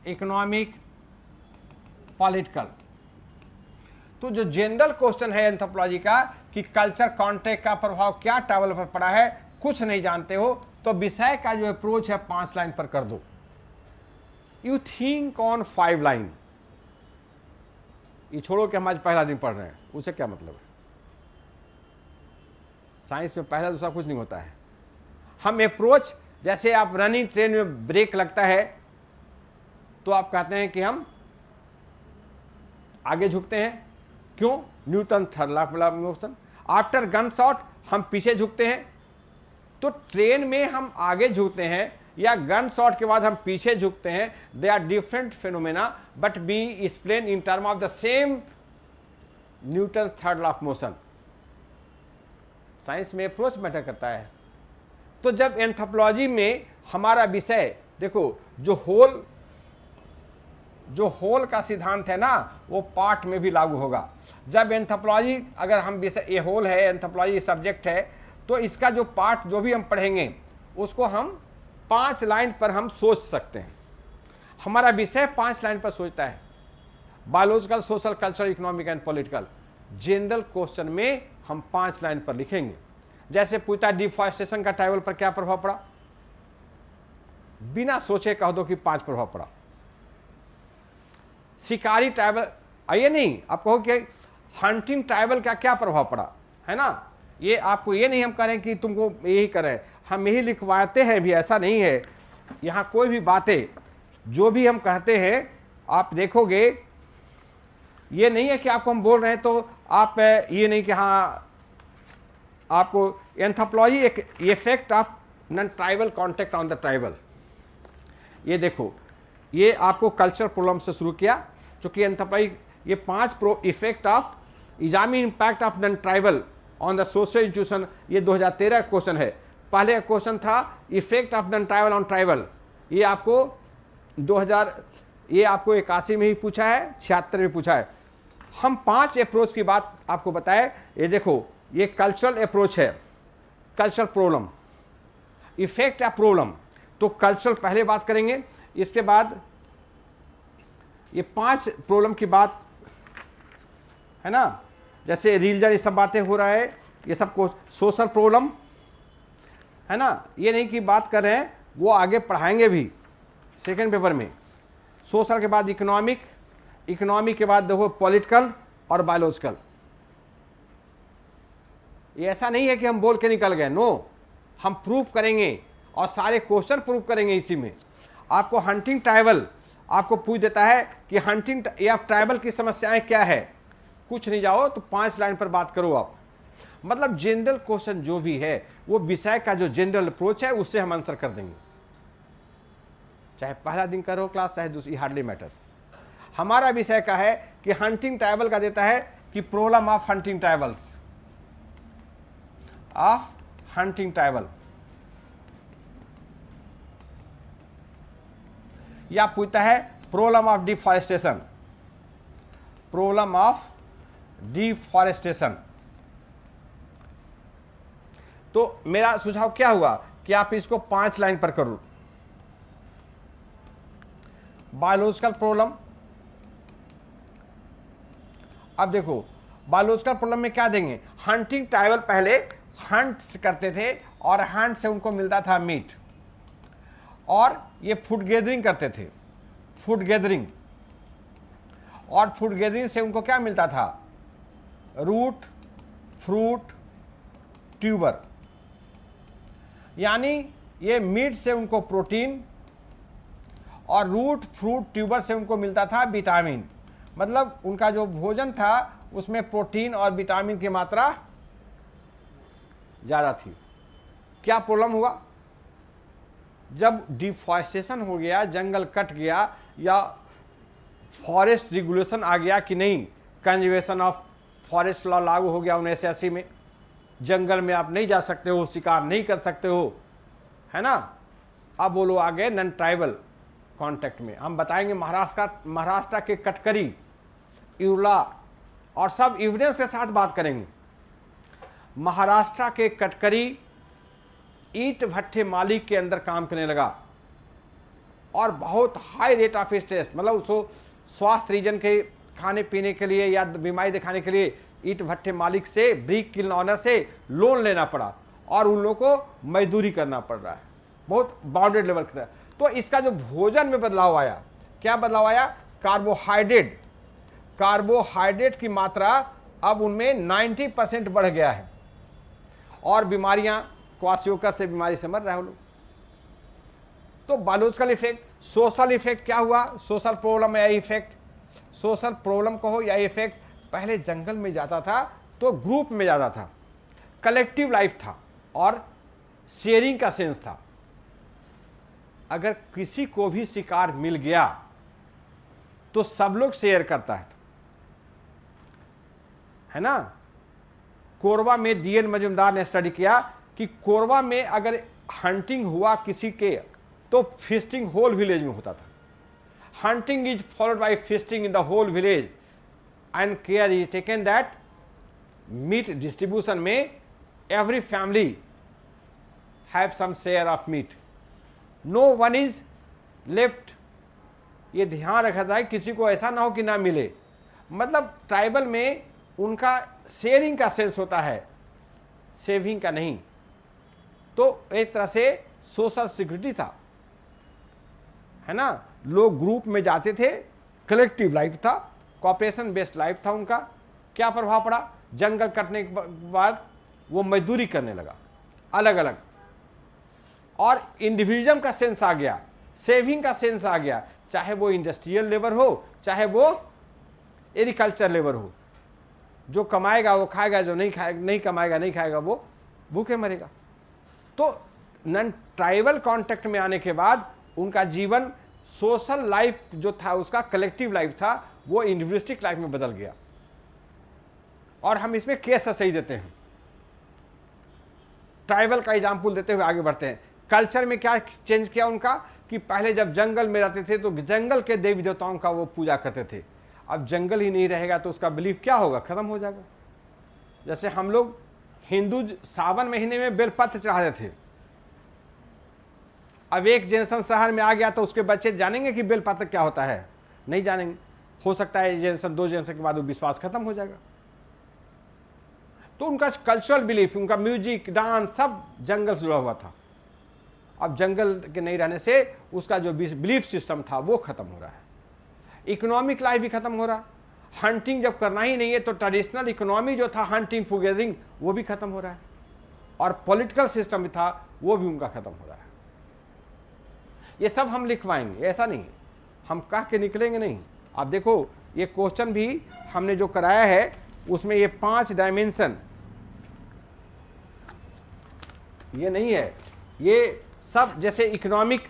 economic, political. तो जो जनरल क्वेश्चन है एंथ्रोपोलॉजी का कि कल्चर कॉन्टैक्ट का प्रभाव क्या ट्रैवल पर पड़ा है, कुछ नहीं जानते हो, तो विषय का जो अप्रोच है 5 लाइन पर कर दो। You think on 5 line. ये छोड़ो कि हम आज पहला दिन पढ़ रहे हैं, उसे क्या मतलब है। साइंस में पहला दूसरा कुछ नहीं होता है। हम अप्रोच, जैसे आप रनिंग ट्रेन में ब्रेक लगता है तो आप कहते हैं कि हम आगे झुकते हैं, क्यों, Newton third law of motion. After gun shot हम पीछे झुकते हैं। तो ट्रेन में हम आगे झुकते हैं या गन शॉट के बाद हम पीछे झुकते हैं, they are different phenomena but we explain in term of the same Newton third law of motion. Science में अप्रोच मैटर करता है। तो जब एंथ्रोपोलॉजी में हमारा विषय, देखो जो होल का सिद्धांत है ना वो पार्ट में भी लागू होगा। जब एंथ्रोपोलॉजी, अगर हम विषय ये होल है, एंथ्रोपोलॉजी सब्जेक्ट है, तो इसका जो पार्ट जो भी हम पढ़ेंगे उसको हम 5 लाइन पर हम सोच सकते हैं। हमारा विषय 5 लाइन पर सोचता है, biological, social, cultural, economic and political. General question में हम 5 लाइन पर लिखेंगे। जैसे पूछता है डिफॉरेस्टेशन का ट्राइबल पर क्या प्रभाव पड़ा, बिना सोचे कह दो कि 5 प्रभाव पड़ा। शिकारी ट्राइबल, आइए नहीं आप कहो कि हंटिंग ट्राइबल का क्या प्रभाव पड़ा, है ना। ये आपको ये नहीं हम करें कि तुमको यही करें, हम यही लिखवाते हैं भी, ऐसा नहीं है। यहाँ कोई भी बातें जो भी हम कहते हैं आप देखोगे, ये नहीं है कि आपको हम बोल रहे हैं तो आप ये नहीं कि हाँ आपको एंथ्रोपोलॉजी एक effect of non tribal contact on the tribal. ये देखो, ये आपको कल्चर प्रॉब्लम से शुरू किया, चूंकि एंथ्रोपोलॉजी ये 5 इफेक्ट ऑफ इजामी impact of non tribal on the social institution, ये 2013 का क्वेश्चन है। पहले क्वेश्चन था effect of non tribal on tribal, ये आपको 81 में ही पूछा है, 76 में पूछा है। हम 5 अप्रोच की बात आपको बताए। ये देखो, ये कल्चरल अप्रोच है, cultural problem, effect of problem, तो कल्चरल पहले बात करेंगे, इसके बाद ये 5 प्रॉब्लम की बात है ना, जैसे रिलीजन ये सब बातें हो रहा है, ये सब कुछ सोशल प्रॉब्लम है ना, ये नहीं कि बात कर रहे हैं, वो आगे पढ़ाएंगे भी सेकंड पेपर में। सोशल के बाद इकोनॉमिक, इकोनॉमिक के बाद देखो पॉलिटिकल और बायोलॉजिकल। ये ऐसा नहीं है कि हम बोल के निकल गए, नो, हम प्रूफ करेंगे और सारे क्वेश्चन प्रूव करेंगे इसी में। आपको हंटिंग ट्राइबल आपको पूछ देता है कि हंटिंग या ट्राइबल की समस्याएं क्या है, कुछ नहीं जाओ तो 5 लाइन पर बात करो आप। मतलब जनरल क्वेश्चन जो भी है वो विषय का जो जनरल अप्रोच है उससे हम आंसर कर देंगे, चाहे पहला दिन करो क्लास चाहे दूसरी, हार्डली मैटर्स। हमारा विषय का है कि हंटिंग ट्राइबल का देता है कि problem of hunting tribals, of hunting tribal, या पूछता है problem of deforestation, problem of deforestation. तो मेरा सुझाव क्या हुआ कि आप इसको 5 लाइन पर करो। बायोलॉजिकल प्रॉब्लम, अब देखो बायोलॉजिकल प्रॉब्लम में क्या देंगे, हंटिंग ट्राइबल पहले हंट करते थे और हंट से उनको मिलता था मीट, और ये फूड गैदरिंग करते थे, फूड गैदरिंग, और फूड गैदरिंग से उनको क्या मिलता था, रूट, फ्रूट, ट्यूबर। यानी ये मीट से उनको प्रोटीन और रूट, फ्रूट, ट्यूबर से उनको मिलता था विटामिन। मतलब उनका जो भोजन था उसमें प्रोटीन और विटामिन की मात्रा ज़्यादा थी। क्या प्रॉब्लम हुआ, जब डिफॉरेस्टेशन हो गया, जंगल कट गया या फॉरेस्ट रेगुलेशन आ गया कि नहीं, कंजर्वेशन ऑफ फॉरेस्ट लॉ लागू हो गया 1980 में, जंगल में आप नहीं जा सकते हो, शिकार नहीं कर सकते हो, है ना। अब वो लोग आ गए नॉन ट्राइबल कॉन्टेक्ट में। हम बताएंगे महाराष्ट्र के कटकरी, इरुला, और सब एविडेंस के साथ बात करेंगे। महाराष्ट्र के कटकरी ईंट भट्ठे मालिक के अंदर काम करने लगा और बहुत हाई रेट ऑफ इंटरेस्ट, मतलब उसको स्वास्थ्य रीजन के खाने पीने के लिए या बीमारी दिखाने के लिए ईंट भट्ठे मालिक से, ब्रिक किल्न ऑनर से लोन लेना पड़ा और उन लोगों को मजदूरी करना पड़ रहा है, बहुत बाउंडेड लेवल का। तो इसका जो भोजन में बदलाव आया, क्या बदलाव आया, कार्बोहाइड्रेट, कार्बोहाइड्रेट की मात्रा अब उनमें 90% बढ़ गया है और बीमारियां, क्वासियोकर से बीमारी से मर रहे हो लोग। तो बायोलॉजिकल इफेक्ट, सोशल इफेक्ट क्या हुआ, सोशल प्रॉब्लम या इफेक्ट, सोशल प्रॉब्लम कहो या इफेक्ट, पहले जंगल में जाता था तो ग्रुप में जाता था, कलेक्टिव लाइफ था और शेयरिंग का सेंस था। अगर किसी को भी शिकार मिल गया तो सब लोग शेयर करता है ना। कोरबा में डीएन मजुमदार ने स्टडी किया कि कोरबा में अगर हंटिंग हुआ किसी के तो फिस्टिंग होल विलेज में होता था। Hunting is followed by feasting in the whole village and care is taken that meat distribution में every family have some share of meat, no one is left. ये ध्यान रखा था किसी को ऐसा ना हो कि ना मिले। मतलब ट्राइबल में उनका शेयरिंग का सेंस होता है, सेविंग का नहीं। तो एक तरह से सोशल सिक्योरिटी था, है ना। लोग ग्रुप में जाते थे, कलेक्टिव लाइफ था, कॉपरेशन बेस्ड लाइफ था उनका। क्या प्रभाव पड़ा, जंगल कटने के बाद वो मजदूरी करने लगा अलग अलग, और इंडिविजुअल का सेंस आ गया, सेविंग का सेंस आ गया, चाहे वो इंडस्ट्रियल लेबर हो चाहे वो एग्रीकल्चर लेबर हो। जो कमाएगा वो खाएगा, जो नहीं खाएगा नहीं कमाएगा नहीं खाएगा वो भूखे मरेगा। तो नॉन ट्राइबल कॉन्टेक्ट में आने के बाद उनका जीवन सोशल लाइफ जो था, उसका कलेक्टिव लाइफ था, वो इंडिविजुअलिस्टिक लाइफ में बदल गया। और हम इसमें केस सही देते हैं, ट्राइबल का एग्जाम्पल देते हुए आगे बढ़ते हैं। कल्चर में क्या चेंज किया उनका कि पहले जब जंगल में रहते थे तो जंगल के देवी देवताओं का वो पूजा करते थे। अब जंगल ही नहीं रहेगा तो उसका बिलीफ क्या होगा, खत्म हो जाएगा। जैसे हम लोग हिंदू सावन महीने में बेलपत्र चढ़ाते थे, अब एक जनरेशन शहर में आ गया तो उसके बच्चे जानेंगे कि बेलपत्र क्या होता है? नहीं जानेंगे। हो सकता है जनरेशन 2 जनरेशन के बाद वो विश्वास खत्म हो जाएगा। तो उनका कल्चरल बिलीफ, उनका म्यूजिक, डांस सब जंगल से जुड़ा हुआ था। अब जंगल के नहीं रहने से उसका जो बिलीफ सिस्टम था वो खत्म हो रहा है। इकोनॉमिक लाइफ भी खत्म हो रहा है। हंटिंग जब करना ही नहीं है तो ट्रेडिशनल इकोनॉमी जो था हंटिंग फॉरगेदरिंग वो भी खत्म हो रहा है, और पॉलिटिकल सिस्टम भी था वो भी उनका खत्म हो रहा है। ये सब हम लिखवाएंगे, ऐसा नहीं हम कह के निकलेंगे नहीं। आप देखो ये क्वेश्चन भी हमने जो कराया है उसमें ये 5 डायमेंशन ये नहीं है, ये सब जैसे economic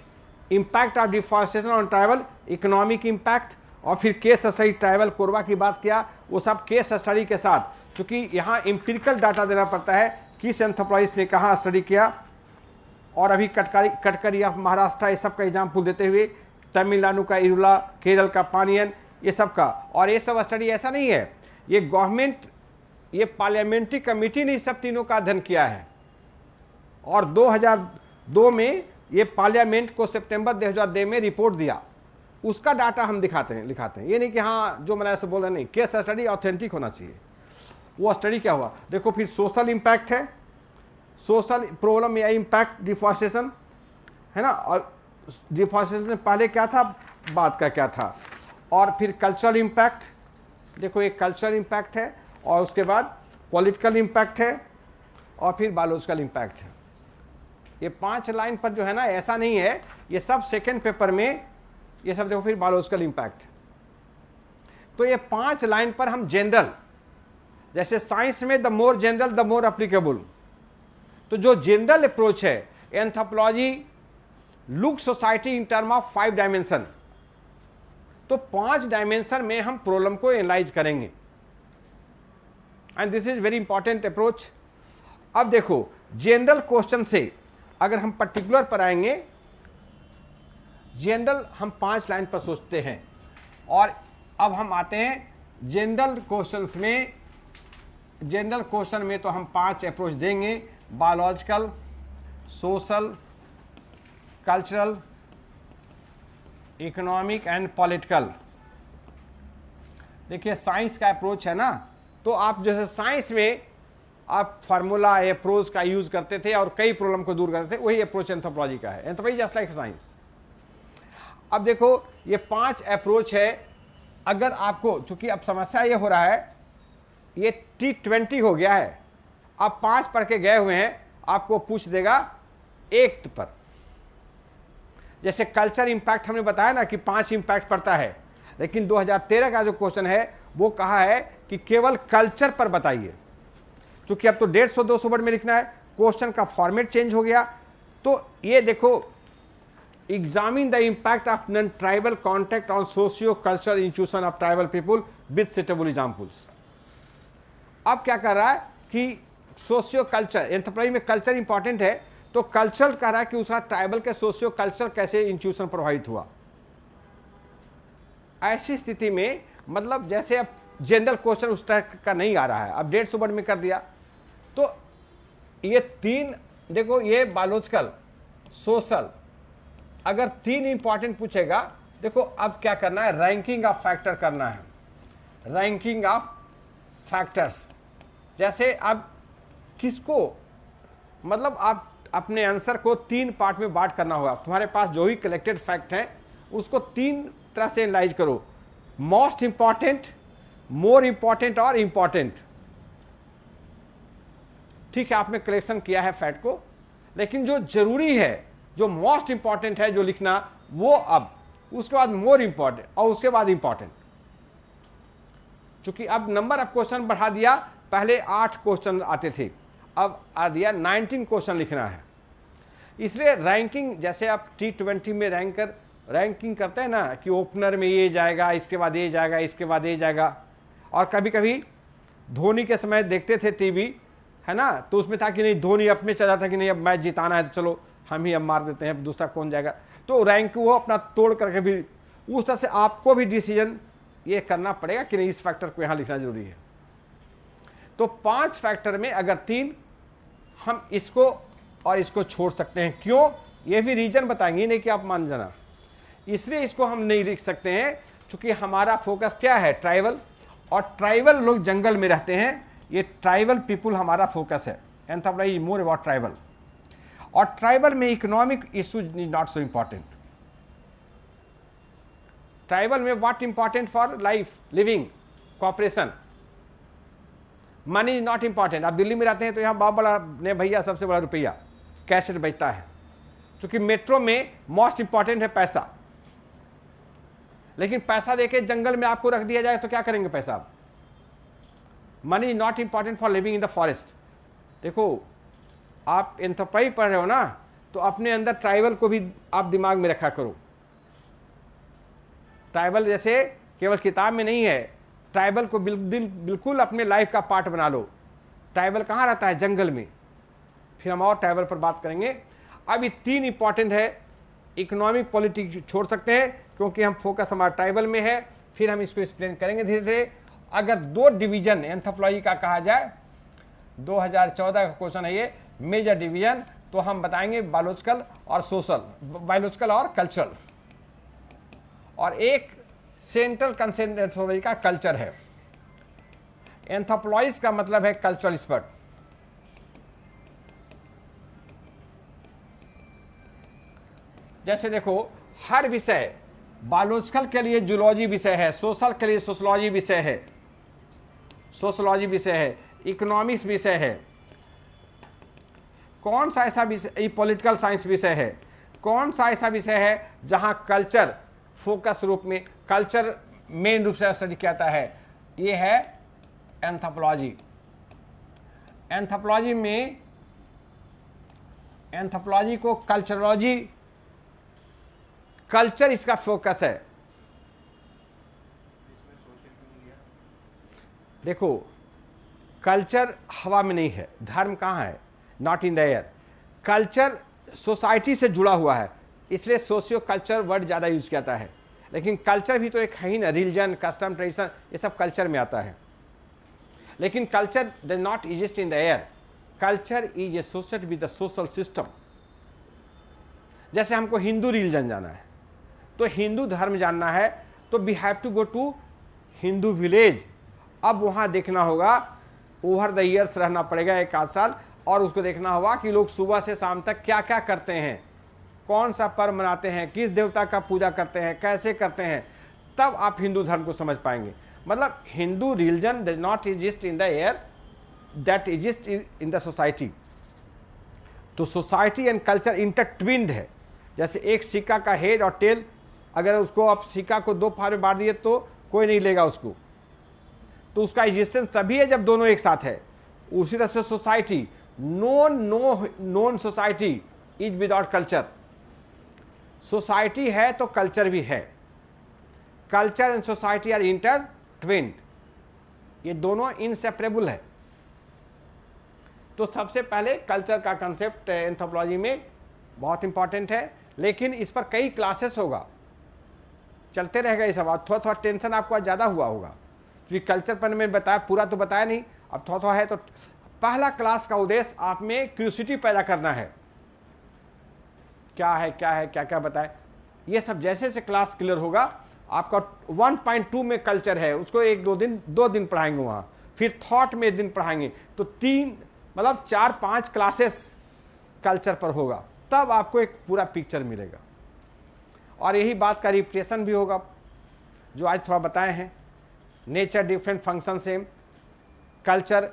impact of deforestation on tribal, economic impact, और फिर केस स्टडी ट्राइबल कोरबा की बात किया, वो सब केस स्टडी के साथ, क्योंकि यहाँ इंपिरिकल डाटा देना पड़ता है किस एंथ्रोपोलॉजिस्ट ने कहाँ स्टडी किया। और अभी कटकरी ऑफ महाराष्ट्र ये सब का एग्जाम्पल देते हुए तमिलनाडु का इरुला, केरल का पानियन, ये सब का। और ये सब स्टडी ऐसा नहीं है, ये गवर्नमेंट, ये पार्लियामेंट्री कमेटी ने सब तीनों का अध्ययन किया है, और 2002 में ये पार्लियामेंट को सितंबर 2002 में रिपोर्ट दिया, उसका डाटा हम लिखाते हैं। ये नहीं कि हाँ जो मैंने ऐसे बोला, नहीं, केस स्टडी ऑथेंटिक होना चाहिए। वो स्टडी क्या हुआ देखो। फिर सोशल इम्पैक्ट है, सोशल प्रॉब्लम या इम्पैक्ट डिफॉरेस्टेशन है ना, और डिफॉरेस्टेशन से पहले क्या था, बाद का क्या था। और फिर कल्चरल इम्पैक्ट, देखो एक कल्चरल इम्पैक्ट है, और उसके बाद पॉलिटिकल इम्पैक्ट है, और फिर बायोलॉजिकल इम्पैक्ट है। ये 5 लाइन पर जो है ना, ऐसा नहीं है, ये सब सेकेंड पेपर में ये सब देखो। फिर बायोलॉजिकल इम्पैक्ट, तो ये 5 लाइन पर हम जनरल, जैसे साइंस में the more general the more applicable, तो जो जनरल अप्रोच है anthropology look society in term of 5 dimension, तो 5 डायमेंशन में हम प्रॉब्लम को एनालाइज करेंगे, and this is very important approach. अब देखो जनरल क्वेश्चन से अगर हम पर्टिकुलर पर आएंगे, जनरल हम 5 लाइन पर सोचते हैं, और अब हम आते हैं जनरल क्वेश्चंस में। जनरल क्वेश्चन में तो हम 5 अप्रोच देंगे, biological, social, cultural, economic and political. देखिए साइंस का अप्रोच है ना, तो आप जैसे साइंस में आप फार्मूला अप्रोच का यूज करते थे और कई प्रॉब्लम को दूर करते थे, वही अप्रोच एंथ्रोपोलॉजी का है। Anthropology just like science. अब देखो ये 5 अप्रोच है। अगर आपको, चूंकि अब समस्या ये हो रहा है, ये T20 हो गया है, अब 5 पढ़ के गए हुए हैं, आपको पूछ देगा 1 पर। जैसे कल्चर इंपैक्ट हमने बताया ना कि 5 इंपैक्ट पड़ता है, लेकिन 2013 का जो क्वेश्चन है वो कहा है कि केवल कल्चर पर बताइए। चूंकि अब तो 150-200 वर्ड में लिखना है, क्वेश्चन का फॉर्मेट चेंज हो गया। तो ये देखो, examine the impact of non tribal contact on socio cultural institution of tribal people with suitable examples. अब क्या कर रहा है कि सोशियो कल्चर, एंथ्रोपोलॉजी में कल्चर इंपॉर्टेंट है, तो कल्चर कह रहा है कि उसका ट्राइबल के सोशियो कल्चर कैसे इंस्टीट्यूशन प्रभावित हुआ। ऐसी स्थिति में मतलब जैसे अब जनरल क्वेश्चन उस टाइप का नहीं आ रहा है, अब 150 वर्ड में कर दिया, तो ये 3 देखो, ये बायोलॉजिकल, सोशल, अगर 3 इंपॉर्टेंट पूछेगा, देखो अब क्या करना है, रैंकिंग ऑफ फैक्टर करना है, रैंकिंग ऑफ फैक्टर्स। जैसे अब किसको, मतलब आप अपने आंसर को 3 पार्ट में बांट करना होगा। तुम्हारे पास जो भी कलेक्टेड फैक्ट हैं उसको 3 तरह से एनालाइज करो, मोस्ट इंपॉर्टेंट, मोर इंपॉर्टेंट और इंपॉर्टेंट। ठीक है, आपने कलेक्शन किया है फैक्ट को, लेकिन जो जरूरी है, जो मोस्ट इंपॉर्टेंट है जो लिखना, वो अब, उसके बाद मोर इंपॉर्टेंट और उसके बाद इंपॉर्टेंट। चूंकि अब नंबर ऑफ क्वेश्चन बढ़ा दिया, पहले 8 क्वेश्चन आते थे, अब आ दिया 19 क्वेश्चन लिखना है। इसलिए रैंकिंग, जैसे आप T20 में रैंकिंग करते हैं ना कि ओपनर में ये जाएगा, इसके बाद ये जाएगा, इसके बाद ये जाएगा। और कभी कभी धोनी के समय देखते थे टीवी, है ना, तो उसमें था कि नहीं धोनी अपने चला था कि नहीं अब मैच जिताना है तो चलो हम ही अब मार देते हैं, दूसरा कौन जाएगा। तो रैंक वो अपना तोड़ करके भी, उस तरह से आपको भी डिसीजन ये करना पड़ेगा कि नहीं इस फैक्टर को यहाँ लिखना जरूरी है। तो 5 फैक्टर में अगर 3 हम इसको और इसको छोड़ सकते हैं। क्यों? ये भी रीजन बताएंगे, नहीं कि आप मान जाना। इसलिए इसको हम नहीं लिख सकते हैं क्योंकि हमारा फोकस क्या है, ट्राइबल, और ट्राइबल लोग जंगल में रहते हैं, ये ट्राइबल पीपुल हमारा फोकस है। एंथ्रोपोलॉजी मोर अबाउट ट्राइबल, और ट्राइबल में economic issue is not so important. Tribal में what important for life living cooperation, money is not important. आप दिल्ली में रहते हैं तो यहाँ बहुत बड़ा ने भैया सबसे बड़ा रुपया कैश बचता है, क्योंकि मेट्रो में मोस्ट इंपॉर्टेंट है पैसा। लेकिन पैसा देके जंगल में आपको रख दिया जाए तो क्या करेंगे पैसा आप? Money is not important for living in the forest. देखो आप एंथ्रोपोलॉजी पढ़ रहे हो ना, तो अपने अंदर ट्राइबल को भी आप दिमाग में रखा करो। ट्राइबल जैसे केवल किताब में नहीं है, ट्राइबल को बिल्कुल अपने लाइफ का पार्ट बना लो। ट्राइबल कहाँ रहता है, जंगल में। फिर हम और ट्राइबल पर बात करेंगे। अब ये 3 इंपॉर्टेंट है, इकोनॉमिक पॉलिटिक्स छोड़ सकते हैं क्योंकि हम फोकस हमारा ट्राइबल में है, फिर हम इसको एक्सप्लेन करेंगे धीरे धीरे। अगर 2 डिवीजन एंथ्रोपोलॉजी का कहा जाए, 2014 का क्वेश्चन है ये, मेजर डिवीजन, तो हम बताएंगे बायोलॉजिकल और सोशल, बायोलॉजिकल और कल्चरल, और एक सेंट्रल कंसेप्ट एंथ्रोपोलॉजी का कल्चर है। एंथ्रोपोलॉजिस्ट का मतलब है कल्चरल एक्सपर्ट। जैसे देखो हर विषय, बायोलॉजिकल के लिए जूलॉजी विषय है, सोशल के लिए सोशलॉजी विषय है, सोशलॉजी विषय है, इकोनॉमिक्स विषय है, कौन सा ऐसा विषय, पॉलिटिकल साइंस विषय है, कौन सा ऐसा विषय है जहां कल्चर फोकस रूप में, कल्चर मेन रूप से स्टडी किया है, ये है एंथ्रोपोलॉजी। एंथ्रोपोलॉजी में, एंथ्रोपोलॉजी को कल्चरोलॉजी, कल्चर इसका फोकस है। देखो कल्चर हवा में नहीं है, धर्म कहाँ है, not in the air. Culture society से जुड़ा हुआ है, इसलिए सोशियो कल्चर वर्ड ज़्यादा यूज किया जाता है। लेकिन कल्चर भी तो एक है ही ना, रिलीजन, कस्टम, ट्रेडिशन, ये सब कल्चर में आता है। लेकिन culture does not exist in the air, culture is associated with the social system. जैसे हमको हिंदू रिलीजन जाना है, तो हिंदू धर्म जानना है, तो we have to go to Hindu village. अब वहाँ देखना होगा, ओवर द ईयर्स रहना पड़ेगा 1 आध साल, और उसको देखना होगा कि लोग सुबह से शाम तक क्या क्या करते हैं, कौन सा पर्व मनाते हैं, किस देवता का पूजा करते हैं, कैसे करते हैं, तब आप हिंदू धर्म को समझ पाएंगे। मतलब Hindu religion does not exist in the air, that exist in the society. तो सोसाइटी एंड कल्चर इंटरट्विन्ड है। जैसे एक सिक्का का हेड और टेल, अगर उसको आप सिक्का को 2 भाग में बांट दिए तो कोई नहीं लेगा उसको, तो उसका एग्जिस्टेंस तभी है जब दोनों एक साथ है। उसी तरह से society, non society is without culture. Society है तो कल्चर भी है, कल्चर एंड सोसाइटी आर इंटरट्विन्ड, ये दोनों इनसेपरेबल है। तो सबसे पहले कल्चर का कंसेप्ट एंथ्रोपोलॉजी में बहुत इंपॉर्टेंट है, लेकिन इस पर कई क्लासेस होगा, चलते रहेगा ये सब। थोड़ा थोड़ा टेंशन आपको ज़्यादा हुआ होगा क्योंकि कल्चर पर मैंने बताया, पूरा तो बताया नहीं, अब थोड़ा थोड़ा है। तो पहला क्लास का उद्देश्य आप में क्यूरियोसिटी पैदा करना है, क्या है क्या है, क्या क्या बताए, ये सब। जैसे जैसे क्लास क्लियर होगा, आपका 1.2 में कल्चर है, उसको 2 दिन पढ़ाएंगे वहाँ, फिर थॉट में 1 दिन पढ़ाएंगे, तो 3 मतलब 4-5 क्लासेस कल्चर पर होगा, तब आपको एक पूरा पिक्चर मिलेगा। और यही बात का रिपीटेशन भी होगा जो आज थोड़ा बताए हैं। Nature different, function same, culture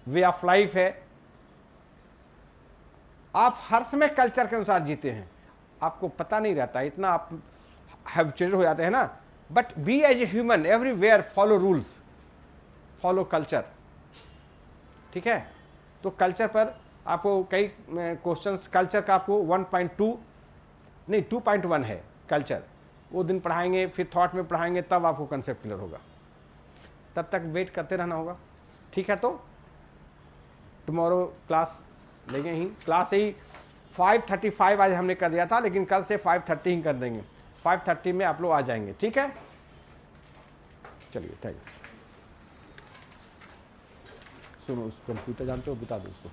way of life है। आप हर समय कल्चर के अनुसार जीते हैं, आपको पता नहीं रहता, इतना आप हैबिचुएटेड हो जाते हैं ना। But we as a human everywhere follow rules, follow culture, ठीक है। तो कल्चर पर आपको कई क्वेश्चंस, कल्चर का आपको 1.2 नहीं 2.1 है कल्चर, वो दिन पढ़ाएंगे, फिर थॉट में पढ़ाएंगे, तब आपको कंसेप्ट क्लियर होगा। तब तक वेट करते रहना होगा, ठीक है। तो टुमारो क्लास लेंगे ही, क्लास ही 5:35 आज हमने कर दिया था, लेकिन कल से 5:30 ही कर देंगे, 5:30 में आप लोग आ जाएंगे, ठीक है। चलिए थैंक्स। सुनो, उस कंप्यूटर जानते हो, बता दो उसको।